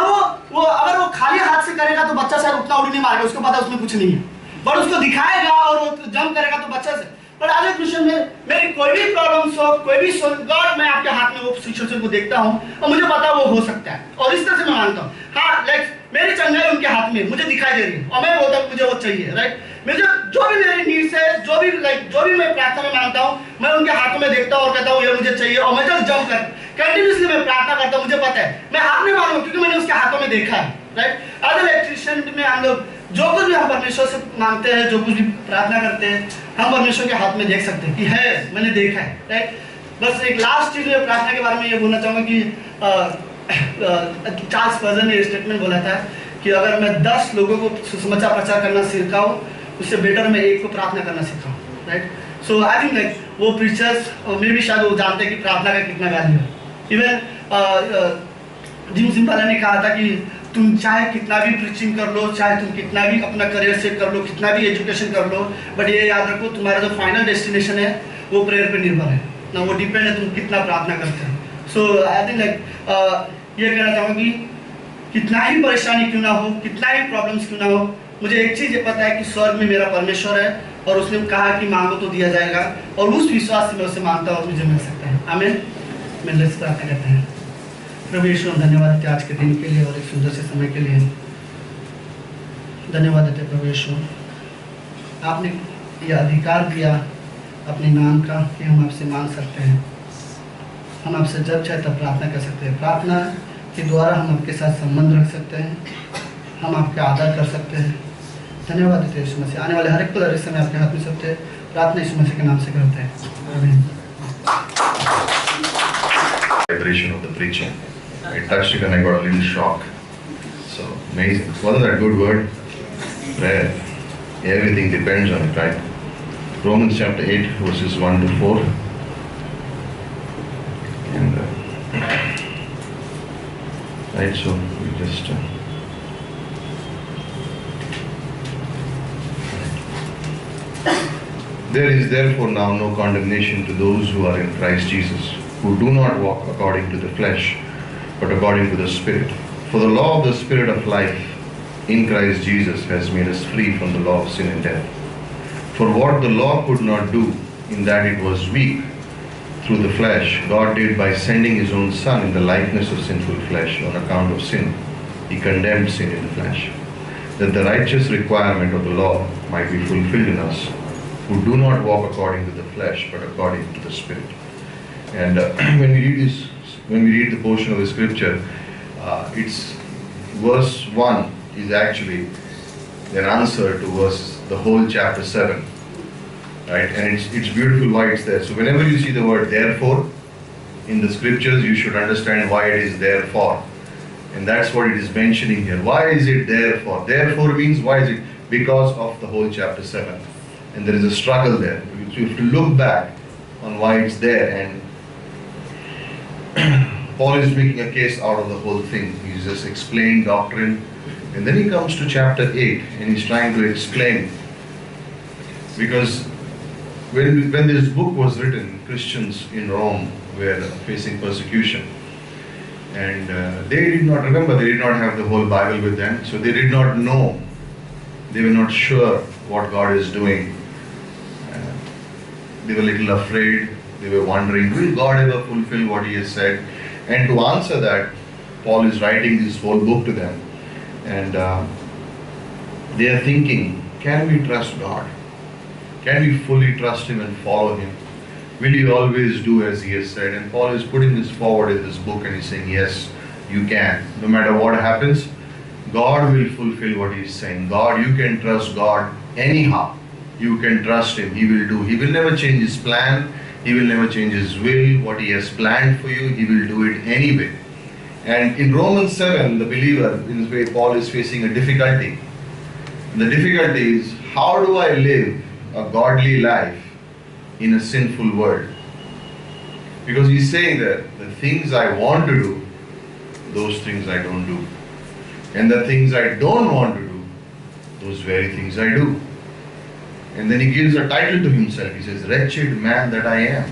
वो अगर वो खाली हाथ से करेगा तो बच्चा शायद उतना उड़ी नहीं मारेगा, उसको पता उसमें कुछ नहीं है, बट उसको दिखाएगा और वो जंप करेगा तो बच्चा से। पर आज क्वेश्चन में मेरी कोई भी प्रॉब्लम हो, कोई भी गॉड, मैं आपके हाथ में वो सिचुएशन को देखता हूँ और मुझे पता वो हो सकता है, और इस तरह से मैं मानता हूँ। हाँ, लाइक मेरी चंगाई उनके हाथ में मुझे दिखाई दे रही है और मैं बोलता हूँ मुझे वो चाहिए, राइट। मुझे जो भी मेरी नीड्स है, जो भी मैं प्रार्थना में मांगता हूँ, मैं उनके हाथों में देखता हूँ और कहता हूँ ये मुझे चाहिए, और मैं जस्ट जंप कर कंटिन्यूसली मैं प्रार्थना करता हूँ, मुझे पता है मैं हाथ में मांगूंगा क्योंकि मैंने उसके हाथों में देखा है, राइट। एज ए इलेक्ट्रिशियन में हम लोग जो कुछ भी हम परमेश्वर से मांगते हैं, जो कुछ भी प्रार्थना करते हैं, हम परमेश्वर के हाथ में देख सकते हैं कि है, मैंने देखा है, राइट। बस एक लास्ट चीज में प्रार्थना के बारे में ये बोलना चाहूँगा कि चार्ल्स स्पर्जन ने स्टेटमेंट बोला था कि अगर मैं 10 लोगों को सुसमाचार प्रचार करना सिखाऊं, उससे बेटर मैं एक को प्रार्थना करना सिखाऊं, right. So I think like वो प्रीचर्स मे भी शायद वो जानते हैं कि प्रार्थना का कितना वैल्यू है। इवन जिम सिंपाला ने कहा था कि तुम चाहे कितना भी प्रीचिंग कर लो, चाहे तुम कितना भी अपना करियर सेट कर लो, कितना भी एजुकेशन कर लो, बट ये याद रखो तुम्हारा जो फाइनल डेस्टिनेशन है वो प्रेयर पे निर्भर है ना, वो डिपेंड है तुम कितना प्रार्थना करते हो। सो आई थिंक लाइक ये कहना चाहूँगा कि कितना ही परेशानी क्यों ना हो, कितना ही प्रॉब्लम्स क्यों ना हो, मुझे एक चीज़ ये पता है कि स्वर्ग में मेरा परमेश्वर है और उसने कहा कि मांगो तो दिया जाएगा, और उस विश्वास से मैं उससे मांगता हूँ और मुझे मिल सकता है। आमीन। मैं प्रार्थना करते हैं। प्रभु यीशु धन्यवाद देते आज के दिन के लिए और एक सुंदर से समय के लिए धन्यवाद देते प्रभु यीशु, आपने यह अधिकार दिया अपने नाम का कि हम आपसे मांग सकते हैं, हम आपसे जब चाहे तब प्रार्थना कर सकते हैं, प्रार्थना के द्वारा हम आपके साथ संबंध रख सकते हैं, हम आपका आदर कर सकते हैं। धन्यवाद देते यीशु मसीह। आने वाले हर एक को समय आपके हाथ में सकते हैं, प्रार्थना यीशु मसीह के नाम से करते हैं। आमीन। duration of the preaching. I touched it and I got a little shock. So amazing. Wasn't that a good word? Prayer. Everything depends on it, right? Romans chapter 8, verses 1 to 4. And right, so we just there is therefore now no condemnation to those who are in Christ Jesus, who do not walk according to the flesh, but according to the Spirit. For the law of the Spirit of life in Christ Jesus has made us free from the law of sin and death. For what the law could not do, in that it was weak through the flesh, God did by sending His own Son in the likeness of sinful flesh on account of sin. He condemned sin in the flesh, that the righteous requirement of the law might be fulfilled in us, who do not walk according to the flesh, but according to the Spirit. And when we read the portion of the scripture, it's verse 1 is actually an answer to the whole chapter 7, right? And it's beautiful why it's there. So whenever you see the word therefore in the scriptures, you should understand why it is therefore. And that's what it is mentioning here. Why is it therefore? Therefore means why is it? Because of the whole chapter 7. And there is a struggle there. So you have to look back on why it's there. And Paul is making a case out of the whole thing. He's just explained doctrine. And then he comes to chapter 8 and he's trying to explain. Because when this book was written, Christians in Rome were facing persecution. And they did not have the whole Bible with them. So they did not know. They were not sure what God is doing. They were a little afraid. They were wondering, will God ever fulfill what He has said? And to answer that, Paul is writing this whole book to them. And they are thinking, can we trust God? Can we fully trust Him and follow Him? Will He always do as He has said? And Paul is putting this forward in this book and he's saying, yes, you can. No matter what happens, God will fulfill what He is saying. You can trust God anyhow. You can trust Him. He will do. He will never change His plan. He will never change His will. What He has planned for you, He will do it anyway. And in Romans 7, the believer, in this way, Paul is facing a difficulty. And the difficulty is, how do I live a godly life in a sinful world? Because he's saying that the things I want to do, those things I don't do. And the things I don't want to do, those very things I do. And then he gives a title to himself. He says, wretched man that I am.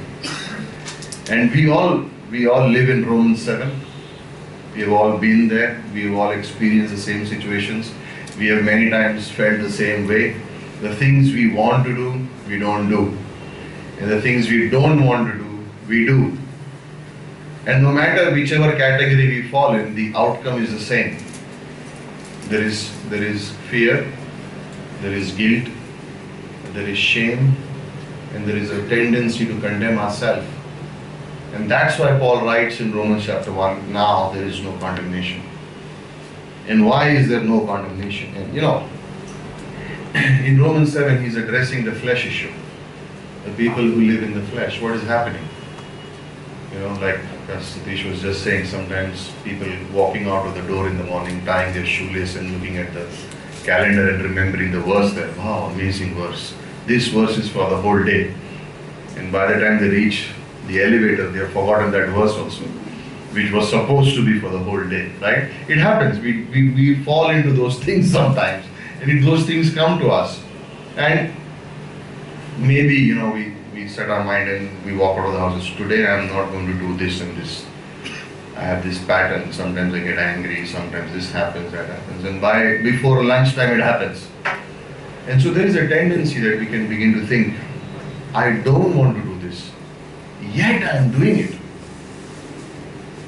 And we all live in Romans 7. We have all been there. We have all experienced the same situations. We have many times felt the same way. The things we want to do, we don't do. And the things we don't want to do, we do. And no matter whichever category we fall in, the outcome is the same. There is fear, there is guilt, there is shame, and there is a tendency to condemn ourselves. And that's why Paul writes in Romans chapter 1, now there is no condemnation. And why is there no condemnation? And in Romans 7, he's addressing the flesh issue. The people who live in the flesh, what is happening? Like Satish was just saying, sometimes people walking out of the door in the morning, tying their shoelace and looking at the calendar and remembering the verse there. Wow, amazing verse. This verse is for the whole day. And by the time they reach the elevator, they have forgotten that verse also, which was supposed to be for the whole day, right? It happens. We fall into those things sometimes. And those things come to us. And maybe, we set our mind and we walk out of the houses. Today I am not going to do this and this. I have this pattern. Sometimes I get angry. Sometimes this happens, that happens. And before lunchtime it happens. And so there is a tendency that we can begin to think, I don't want to do this. Yet I am doing it.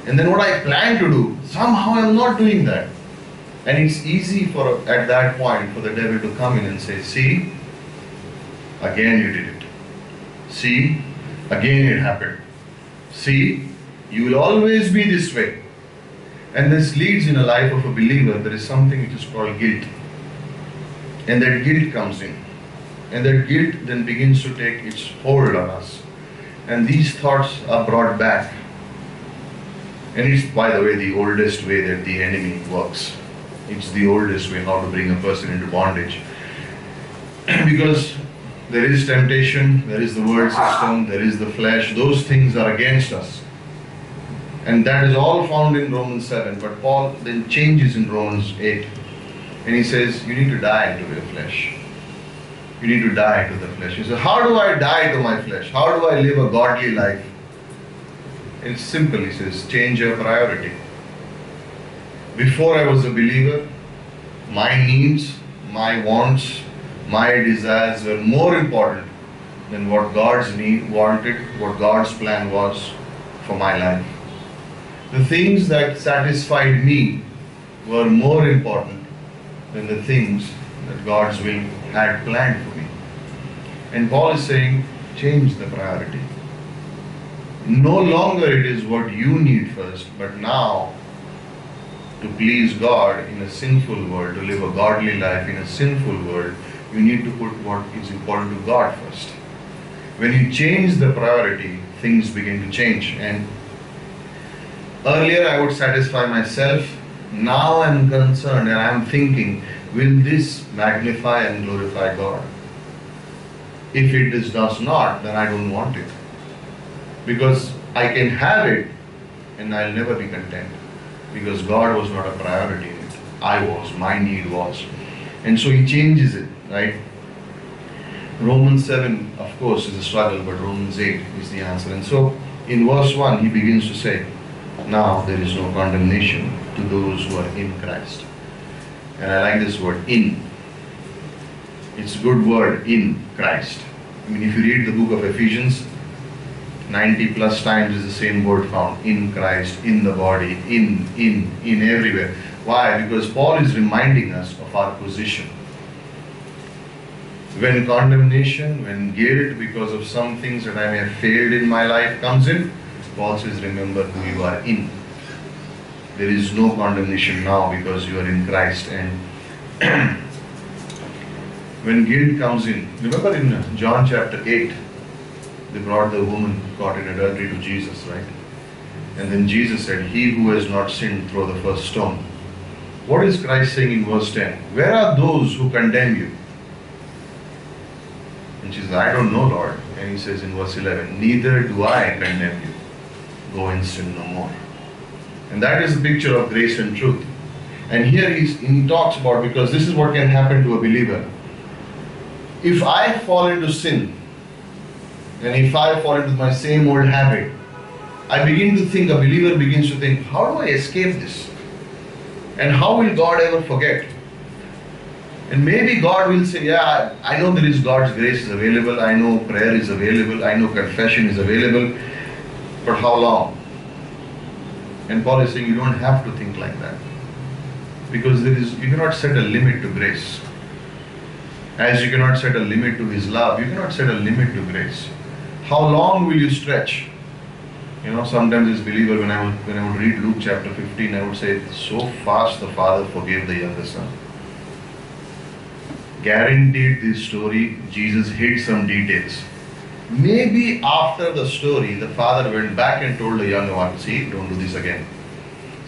And then what I plan to do, somehow I am not doing that. And it's easy at that point for the devil to come in and say, see, again you did it. See, again it happened. See, you will always be this way. And this leads in a life of a believer, there is something which is called guilt. And that guilt comes in. And that guilt then begins to take its hold on us. And these thoughts are brought back. And it's, by the way, the oldest way that the enemy works. It's the oldest way how to bring a person into bondage. Because there is temptation, there is the world system, there is the flesh. Those things are against us. And that is all found in Romans 7. But Paul then changes in Romans 8. And he says, you need to die to your flesh. You need to die to the flesh. He says, how do I die to my flesh? How do I live a godly life? And it's simple, he says, change your priority. Before I was a believer, my needs, my wants, my desires were more important than what God's need wanted, what God's plan was for my life. The things that satisfied me were more important than the things that God's will had planned for me. And Paul is saying, change the priority. No longer it is what you need first, but now to please God in a sinful world, to live a godly life in a sinful world, you need to put what is important to God first. When you change the priority, things begin to change. And earlier I would satisfy myself. Now I am concerned and I am thinking, will this magnify and glorify God? If it does not, then I don't want it. Because I can have it and I'll never be content. Because God was not a priority in it. I was, my need was. And so he changes it, right? Romans 7, of course, is a struggle, but Romans 8 is the answer. And so in verse 1, he begins to say, now there is no condemnation to those who are in Christ. And I like this word, in. It's a good word, in Christ. I mean, if you read the book of Ephesians, 90 plus times is the same word found. In Christ, in the body, in everywhere. Why? Because Paul is reminding us of our position. When condemnation, when guilt because of some things that I may have failed in my life comes in, Paul says, remember who you are in. There is no condemnation now because you are in Christ. And when guilt comes in, remember in John chapter 8, they brought the woman caught in adultery to Jesus, right? And then Jesus said, he who has not sinned, throw the first stone. What is Christ saying in verse 10? Where are those who condemn you? And she says, I don't know, Lord. And he says in verse 11, neither do I condemn you. Go and sin no more. And that is a picture of grace and truth. And here he talks about, because this is what can happen to a believer. If I fall into sin, and if I fall into my same old habit, I begin to think, a believer begins to think, how do I escape this? And how will God ever forget? And maybe God will say, yeah, I know there is God's grace is available, I know prayer is available, I know confession is available, but how long? And Paul is saying you don't have to think like that. Because you cannot set a limit to grace. As you cannot set a limit to His love, you cannot set a limit to grace. How long will you stretch? You know, sometimes as a believer, when I would read Luke chapter 15, I would say, so fast the father forgave the younger son. Guaranteed this story, Jesus hid some details. Maybe after the story, the father went back and told the younger one, see, don't do this again.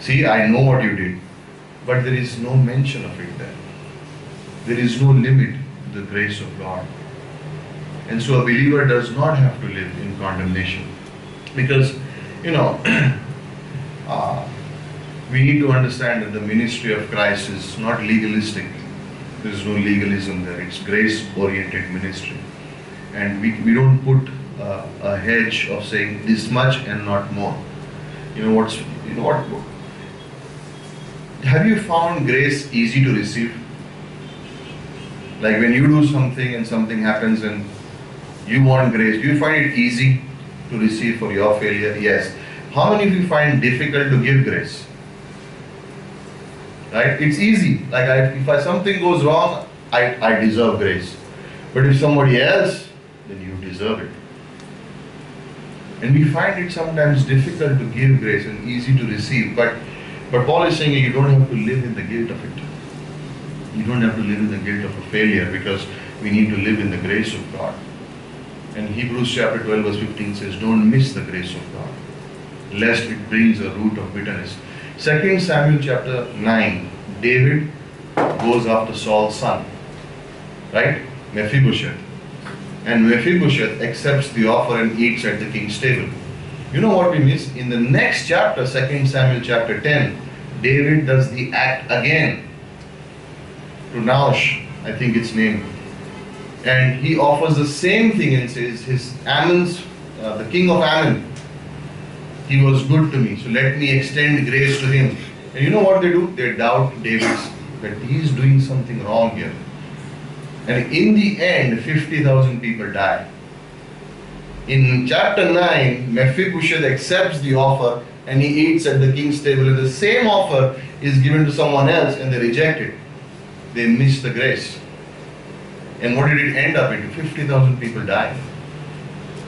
See, I know what you did. But there is no mention of it there. There is no limit to the grace of God. And so a believer does not have to live in condemnation. Because, you know, we need to understand that the ministry of Christ is not legalistic. There is no legalism there. It's grace-oriented ministry. And we don't put a hedge of saying this much and not more. Have you found grace easy to receive? Like when you do something and something happens and you want grace, do you find it easy to receive for your failure? Yes. How many of you find difficult to give grace? Right? It's easy. Like if something goes wrong, I deserve grace. But if somebody else, then you deserve it. And we find it sometimes difficult to give grace and easy to receive. But Paul is saying you don't have to live in the guilt of it. You don't have to live in the guilt of a failure, because we need to live in the grace of God. And Hebrews chapter 12 verse 15 says, don't miss the grace of God. lest it brings a root of bitterness. 2 Samuel chapter 9, David goes after Saul's son, right? Mephibosheth. And Mephibosheth accepts the offer and eats at the king's table. You know what we miss? In the next chapter, 2 Samuel chapter 10, David does the act again to Naosh, I think its name. And he offers the same thing and says, the king of Ammon, he was good to me, so let me extend grace to him. And you know what they do? They doubt David's, that he is doing something wrong here. And in the end, 50,000 people die. In chapter 9, Mephibosheth accepts the offer and he eats at the king's table. And the same offer is given to someone else and they reject it. They miss the grace. And what did it end up into? 50,000 people died.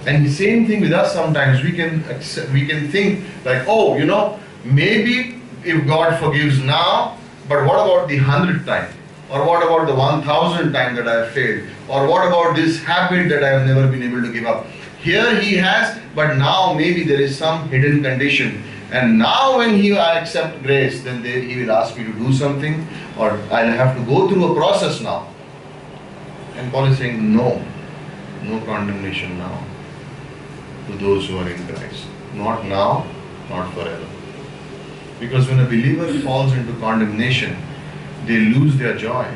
And the same thing with us sometimes. We can think like, oh, maybe if God forgives now, but what about the 100th time? Or what about the 1,000th time that I have failed? Or what about this habit that I have never been able to give up? Here he has, but now maybe there is some hidden condition. And now when I accept grace, then he will ask me to do something, or I'll have to go through a process now. And Paul is saying, no condemnation now to those who are in Christ. Not now, not forever. Because when a believer falls into condemnation, they lose their joy.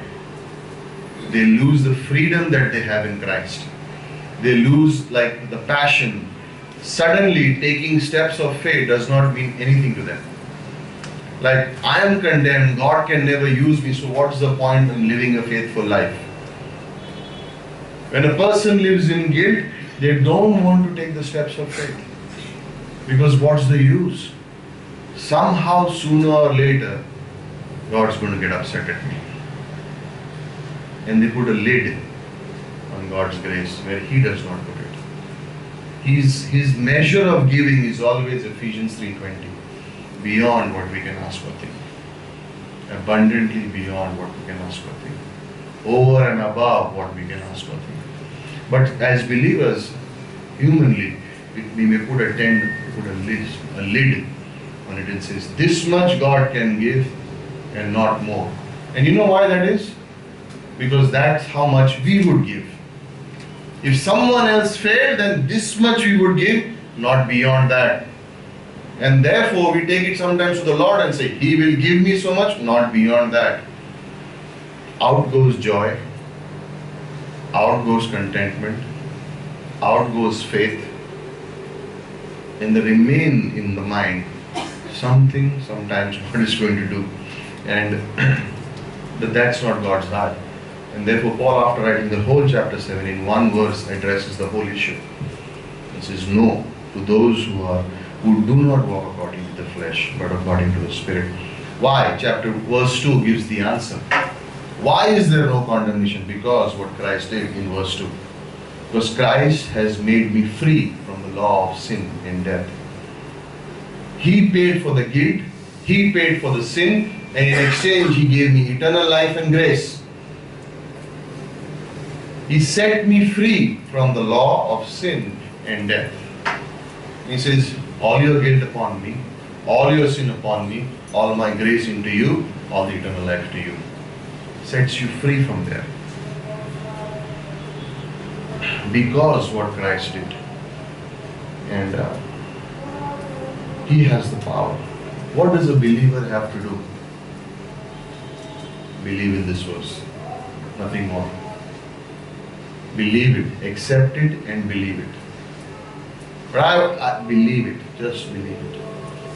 They lose the freedom that they have in Christ. They lose like the passion. Suddenly taking steps of faith does not mean anything to them. Like, I am condemned, God can never use me, so what's the point in living a faithful life? When a person lives in guilt, they don't want to take the steps of faith. Because what's the use? Somehow, sooner or later, God's going to get upset at me. And they put a lid on God's grace where He does not put it. His measure of giving is always Ephesians 3:20. Beyond what we can ask or think. Abundantly beyond what we can ask or think. Over and above what we can ask or think. But as believers, humanly, we may put a lid on it and says, this much God can give and not more. And you know why that is? Because that's how much we would give. If someone else failed, then this much we would give, not beyond that. And therefore we take it sometimes to the Lord and say, He will give me so much, not beyond that. Out goes joy, out goes contentment, out goes faith, and they remain in the mind something sometimes God is going to do. And that's not God's heart. And therefore Paul, after writing the whole chapter 7 in one verse, addresses the whole issue. He says, no to those who do not walk according to the flesh, but according to the Spirit. Why? Verse 2 gives the answer. Why is there no condemnation? Because what Christ did in verse 2. Because Christ has made me free from the law of sin and death. He paid for the guilt, He paid for the sin, and in exchange He gave me eternal life and grace. He set me free from the law of sin and death. He says, all your guilt upon me, all your sin upon me, all my grace into you, all the eternal life to you. Sets you free from there. Because what Christ did. And He has the power. What does a believer have to do? Believe in this verse. Nothing more. Believe it. Accept it and believe it. But I believe it. Just believe it.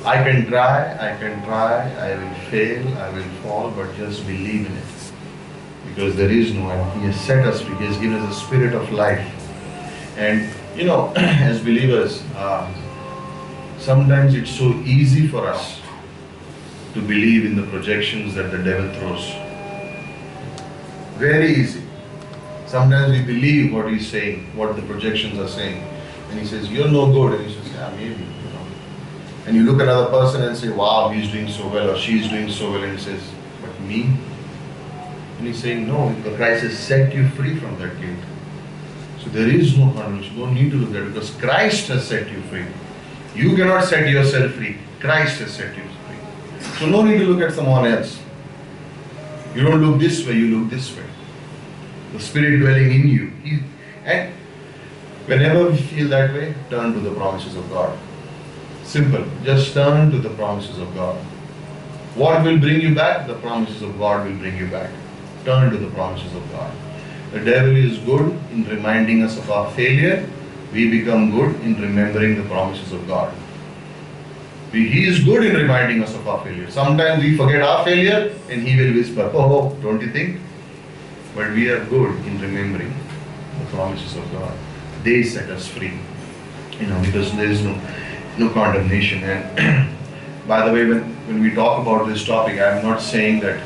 I can try, I will fail, I will fall, but just believe in it. Because there is no end. He has set us free. He has given us a spirit of life. And as believers, sometimes it's so easy for us to believe in the projections that the devil throws. Very easy. Sometimes we believe what he's saying, what the projections are saying. And he says, you're no good. And he says, yeah, maybe. And you look at another person and say, wow, he's doing so well or she's doing so well. And he says, but me? And he's saying, no, Christ has set you free from that guilt. So there is no condemnation. You don't need to look at it because Christ has set you free. You cannot set yourself free. Christ has set you free. So no need to look at someone else. You don't look this way, you look this way. The Spirit dwelling in you. And whenever we feel that way, turn to the promises of God. Simple. Just turn to the promises of God. What will bring you back? The promises of God will bring you back. Turn to the promises of God. The devil is good in reminding us of our failure. We become good in remembering the promises of God. He is good in reminding us of our failure. Sometimes we forget our failure and he will whisper, oh, don't you think? But we are good in remembering the promises of God. They set us free. Because there is no condemnation. And by the way, when we talk about this topic, I am not saying that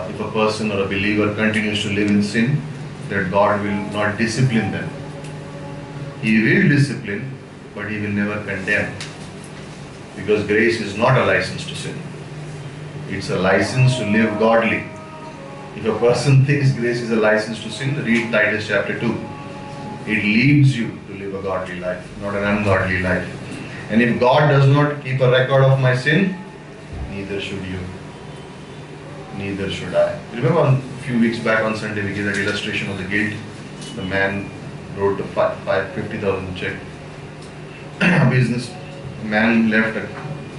if a person or a believer continues to live in sin, that God will not discipline them. He will discipline, but He will never condemn. Because grace is not a license to sin. It's a license to live godly. If a person thinks grace is a license to sin, read Titus chapter 2. It leads you to live a godly life, not an ungodly life. And if God does not keep a record of my sin, neither should you. Neither should I. Remember a few weeks back on Sunday we gave that illustration of the guilt. The man wrote a 50,000 check. Business man left an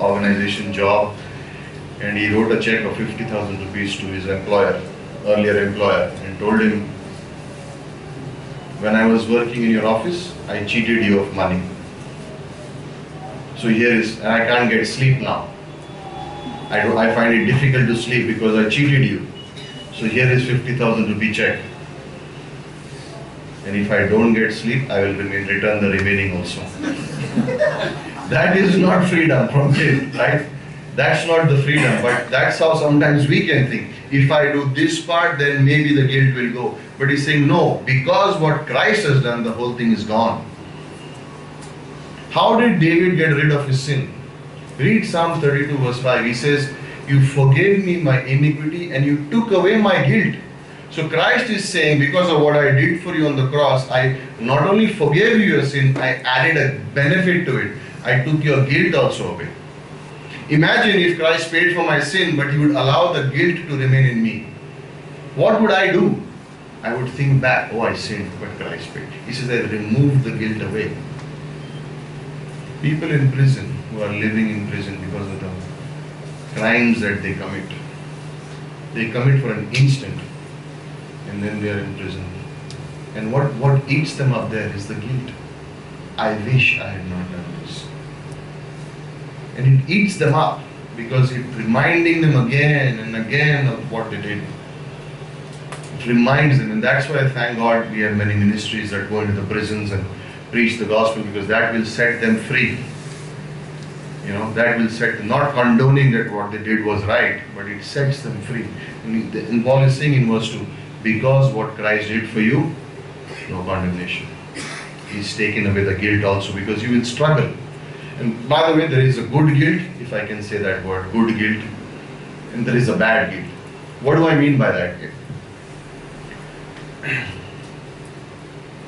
organization job and he wrote a check of 50,000 rupees to his earlier employer, and told him, when I was working in your office, I cheated you of money. So here is, and I can't get sleep now. I find it difficult to sleep because I cheated you. So here is 50,000 rupee check. And if I don't get sleep, I will return the remaining also. That is not freedom from guilt, right? That's not the freedom, but that's how sometimes we can think. If I do this part, then maybe the guilt will go. But he's saying no, because what Christ has done, the whole thing is gone. How did David get rid of his sin? Read Psalm 32 verse 5. He says, you forgave me my iniquity and you took away my guilt. So Christ is saying, because of what I did for you on the cross, I not only forgave you your sin, I added a benefit to it. I took your guilt also away. Imagine if Christ paid for my sin, but He would allow the guilt to remain in me. What would I do? I would think back, oh, I sinned, but Christ paid. He says, I removed the guilt away. People in prison who are living in prison because of the crimes that they commit. They commit for an instant and then they are in prison. And what eats them up there is the guilt. I wish I had not done this. And it eats them up because it's reminding them again and again of what they did. It reminds them, and that's why I thank God we have many ministries that go into the prisons and preach the gospel, because that will set them free. That will set them, not condoning that what they did was right, but it sets them free. And Paul is saying in verse 2, because what Christ did for you, no condemnation. He's taken away the guilt also, because you will struggle. And by the way, there is a good guilt, if I can say that word, good guilt, and there is a bad guilt. What do I mean by that?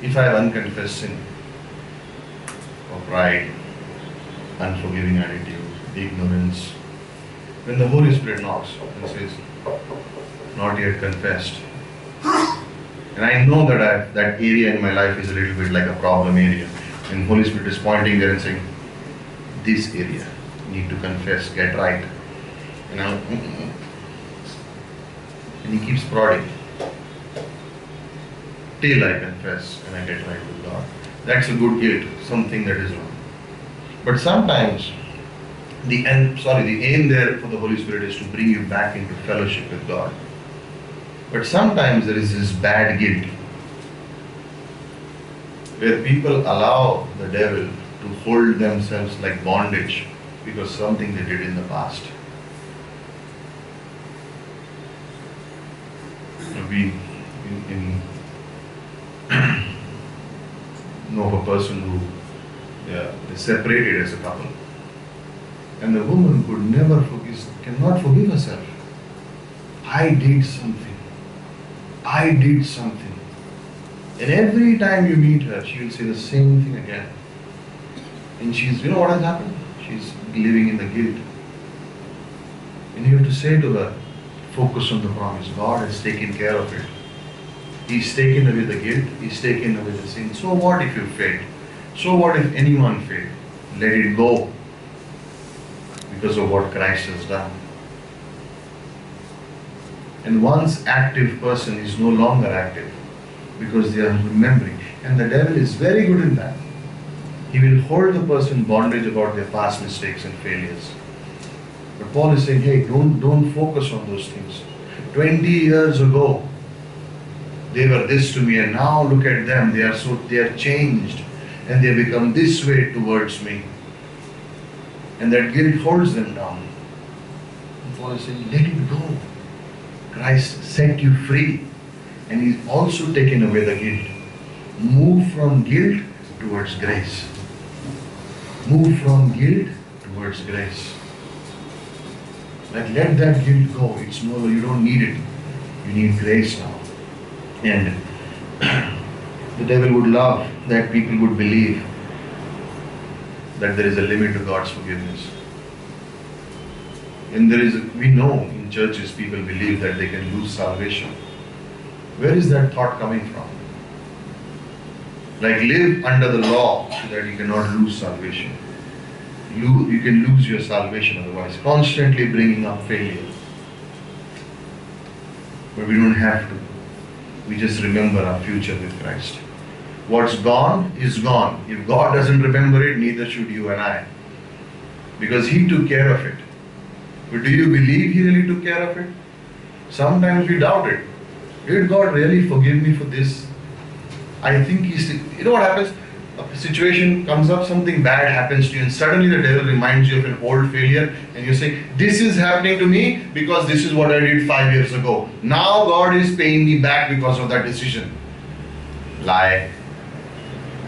If I have unconfessed sin, or pride, unforgiving attitude, ignorance, when the Holy Spirit knocks and says, not yet confessed, and I know that that area in my life is a little bit like a problem area, and Holy Spirit is pointing there and saying, this area, you need to confess, get right. And He keeps prodding till I confess and I get right with God. That's a good guilt, something that is wrong. But sometimes the aim there for the Holy Spirit is to bring you back into fellowship with God. But sometimes there is this bad guilt where people allow the devil to hold themselves like bondage because something they did in the past. We know of a person who they separated as a couple, and the woman cannot forgive herself. I did something. And every time you meet her, she will say the same thing again. And you know what has happened? She's living in the guilt. And you have to say to her, focus on the promise. God has taken care of it. He's taken away the guilt. He's taken away the sin. So what if you failed? So what if anyone failed? Let it go because of what Christ has done. And one's active person is no longer active because they are remembering. And the devil is very good in that. He will hold the person bondage about their past mistakes and failures. But Paul is saying, hey, don't focus on those things. 20 years ago, they were this to me, and now look at them. They are changed, and they become this way towards me. And that guilt holds them down. And Paul is saying, let it go. Christ set you free, and He's also taken away the guilt. Move from guilt towards grace. Move from guilt towards grace. Like, let that guilt go. It's no, you don't need it. You need grace now. And the devil would love that people would believe that there is a limit to God's forgiveness. And we know in churches people believe that they can lose salvation. Where is that thought coming from? Like, live under the law so that you cannot lose salvation. You can lose your salvation otherwise. Constantly bringing up failure. But we don't have to. We just remember our future with Christ. What's gone is gone. If God doesn't remember it, neither should you and I. Because He took care of it. But do you believe He really took care of it? Sometimes we doubt it. Did God really forgive me for this? I think you know what happens? A situation comes up, something bad happens to you, and suddenly the devil reminds you of an old failure, and you say, this is happening to me because this is what I did 5 years ago. Now God is paying me back because of that decision. Lie.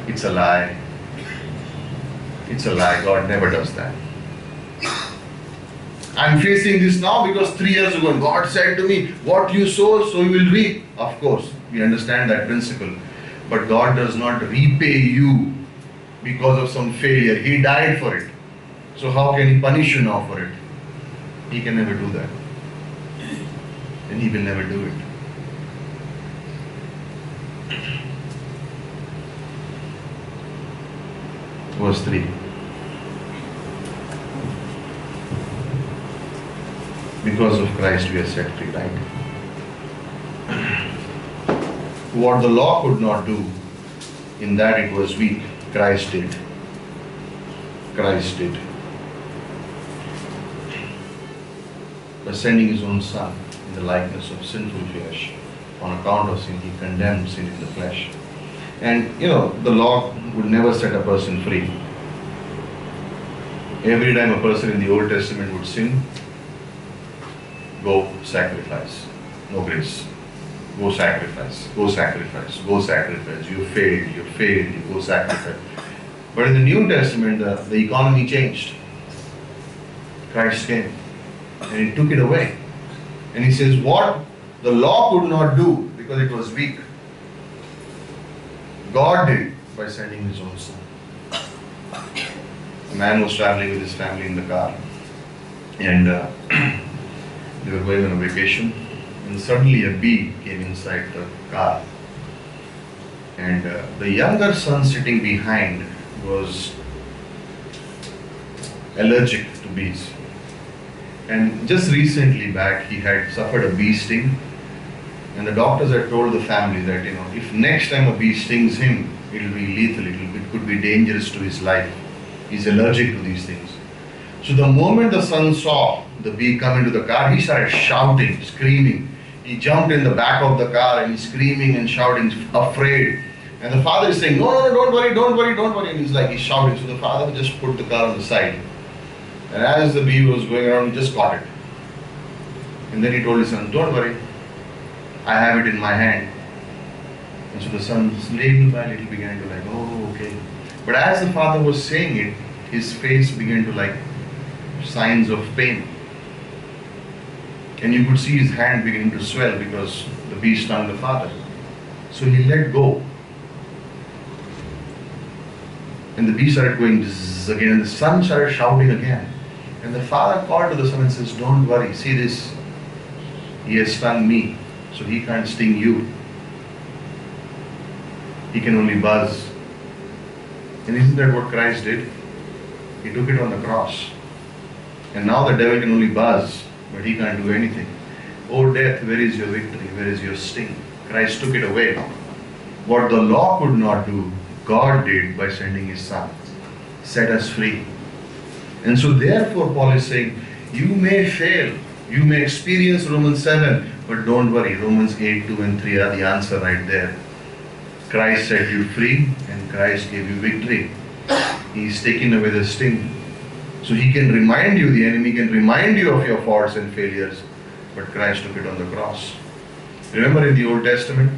It's a lie. It's a lie. God never does that. I'm facing this now because 3 years ago God said to me, what you sow, so you will reap. Of course, we understand that principle. But God does not repay you because of some failure. He died for it. So how can He punish you now for it? He can never do that. And He will never do it. Verse 3. Because of Christ we are set free, right? What the law could not do, in that it was weak, Christ did. Christ did. By sending His own Son in the likeness of sinful flesh, on account of sin, He condemned sin in the flesh. And the law would never set a person free. Every time a person in the Old Testament would sin, go sacrifice, no grace. Go sacrifice, go sacrifice, go sacrifice. You failed, you go sacrifice. But in the New Testament, the economy changed. Christ came and He took it away. And He says, what the law could not do because it was weak, God did by sending His own Son. A man was traveling with his family in the car, and they were going on a vacation. And suddenly a bee came inside the car, and the younger son sitting behind was allergic to bees, and just recently back he had suffered a bee sting, and the doctors had told the family that if next time a bee stings him, it will be lethal, it could be dangerous to his life. He's allergic to these things. So the moment the son saw the bee come into the car, he started shouting, screaming. He jumped in the back of the car and he's screaming and shouting, afraid. And the father is saying, no, don't worry. And he's shouting. So the father just put the car on the side. And as the bee was going around, he just caught it. And then he told his son, don't worry, I have it in my hand. And so the son, little by little, began to oh, okay. But as the father was saying it, his face began to signs of pain. And you could see his hand beginning to swell because the bee stung the father. So he let go. And the bee started going zzz again, and the son started shouting again. And the father called to the son and says, don't worry, see this. He has stung me, so he can't sting you. He can only buzz. And isn't that what Christ did? He took it on the cross. And now the devil can only buzz, but he can't do anything. Oh death, where is your victory? Where is your sting? Christ took it away. What the law could not do, God did by sending His Son. Set us free. And so therefore Paul is saying, you may fail, you may experience Romans 7, but don't worry, Romans 8, 2 and 3 are the answer right there. Christ set you free and Christ gave you victory. He's taken away the sting. So He can remind you, the enemy can remind you of your faults and failures, but Christ took it on the cross. Remember in the Old Testament,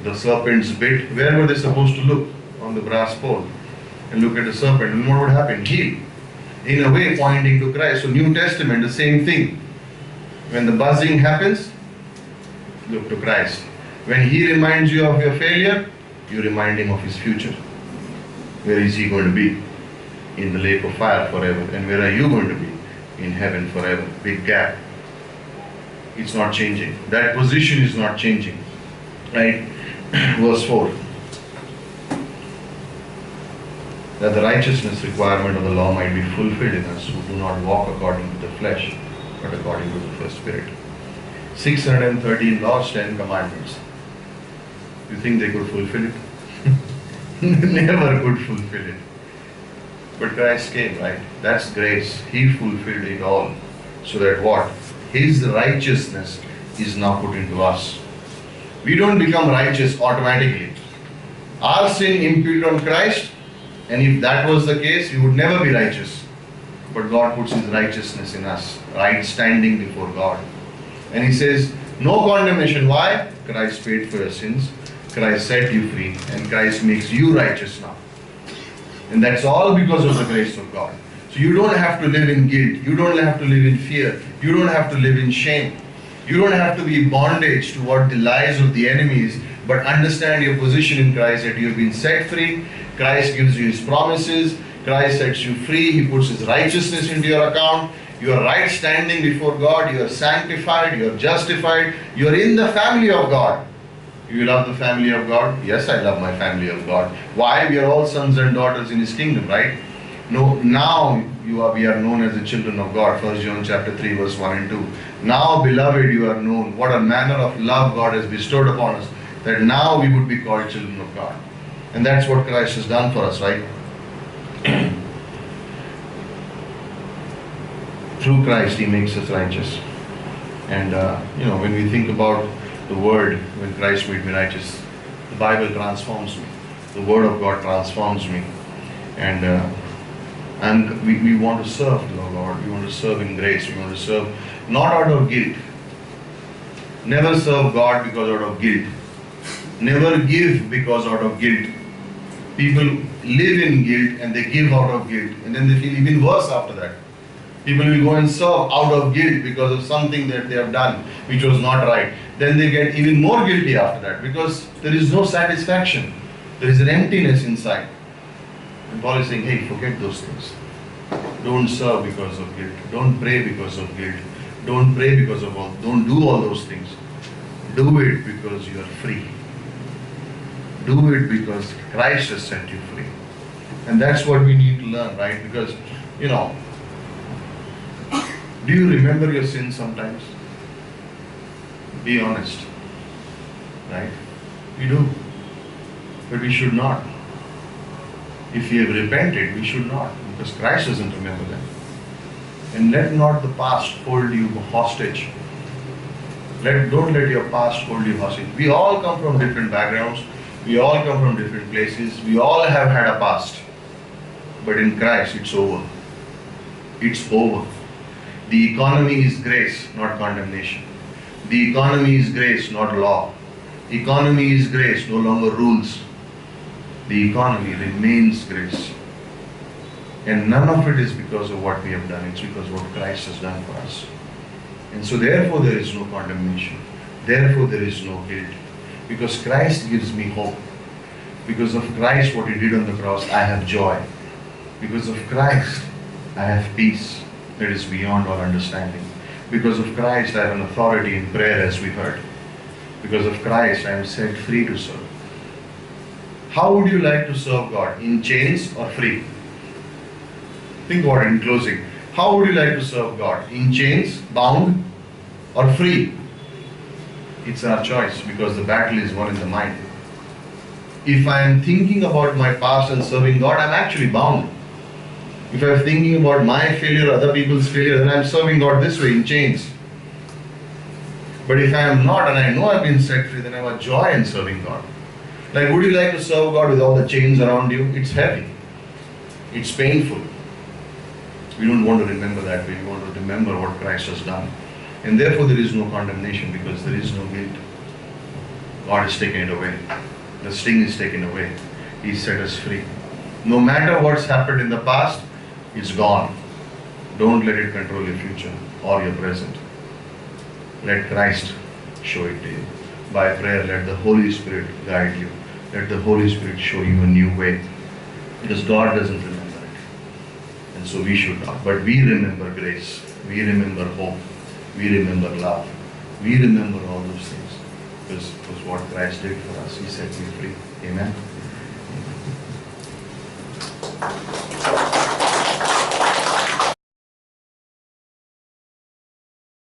the serpents bit, where were they supposed to look? On the brass pole. And look at the serpent, and what would happen? Heal. In a way pointing to Christ. So New Testament, the same thing. When the buzzing happens, look to Christ. When He reminds you of your failure, you remind Him of His future. Where is He going to be? In the lake of fire forever. And where are you going to be? In heaven forever. Big gap. It's not changing. That position is not changing. Right? Verse 4. That the righteousness requirement of the law might be fulfilled in us who do not walk according to the flesh, but according to the Spirit. 613 laws, 10 commandments. You think they could fulfill it? Never could fulfill it. But Christ came, right? That's grace. He fulfilled it all. So that what? His righteousness is now put into us. We don't become righteous automatically. Our sin imputed on Christ, and if that was the case, we would never be righteous. But God puts His righteousness in us, right standing before God. And He says, no condemnation. Why? Christ paid for your sins. Christ set you free, and Christ makes you righteous now. And that's all because of the grace of God. So you don't have to live in guilt. You don't have to live in fear. You don't have to live in shame. You don't have to be bondage to what the lies of the enemy is, but understand your position in Christ, that you have been set free. Christ gives you His promises. Christ sets you free. He puts His righteousness into your account. You are right standing before God. You are sanctified. You are justified. You are in the family of God. You love the family of God? Yes, I love my family of God. Why? We are all sons and daughters in His kingdom, right? No, now we are known as the children of God. 1 John chapter 3 verse 1 and 2. Now, beloved, you are known. What a manner of love God has bestowed upon us, that now we would be called children of God. And that's what Christ has done for us, right? Through Christ, He makes us righteous. And, when we think about the Word, when Christ made me righteous, the Bible transforms me. The Word of God transforms me. And we want to serve the Lord. We want to serve in grace. We want to serve not out of guilt. Never serve God because out of guilt. Never give because out of guilt. People live in guilt and they give out of guilt. And then they feel even worse after that. People will go and serve out of guilt because of something that they have done which was not right. Then they get even more guilty after that because there is no satisfaction. There is an emptiness inside. And Paul is saying, hey, forget those things. Don't serve because of guilt. Don't pray because of guilt. Don't pray because of all. Don't do all those things. Do it because you are free. Do it because Christ has set you free. And that's what we need to learn, right? Because, do you remember your sins sometimes? Be honest. Right? We do. But we should not. If we have repented, we should not. Because Christ doesn't remember them. And let not the past hold you hostage. Don't let your past hold you hostage. We all come from different backgrounds. We all come from different places. We all have had a past. But in Christ, it's over. It's over. The economy is grace, not condemnation. The economy is grace, not law. The economy is grace, no longer rules. The economy remains grace. And none of it is because of what we have done. It's because of what Christ has done for us. And so therefore there is no condemnation. Therefore there is no guilt. Because Christ gives me hope. Because of Christ, what He did on the cross, I have joy. Because of Christ, I have peace that is beyond all understanding. Because of Christ, I have an authority in prayer, as we heard. Because of Christ, I am set free to serve. How would you like to serve God? In chains or free? Think about it in closing. How would you like to serve God? In chains, bound, or free? It's our choice, because the battle is won in the mind. If I am thinking about my past and serving God, I'm actually bound. If I'm thinking about my failure, other people's failure, then I'm serving God this way, in chains. But if I am not, and I know I've been set free, then I have a joy in serving God. Like, would you like to serve God with all the chains around you? It's heavy. It's painful. We don't want to remember that way. We want to remember what Christ has done. And therefore there is no condemnation, because there is no guilt. God has taken it away. The sting is taken away. He set us free. No matter what's happened in the past, it's gone. Don't let it control your future or your present. Let Christ show it to you. By prayer, let the Holy Spirit guide you. Let the Holy Spirit show you a new way. Because God doesn't remember it. And so we should not. But we remember grace. We remember hope. We remember love. We remember all those things. Because it was what Christ did for us. He set me free. Amen.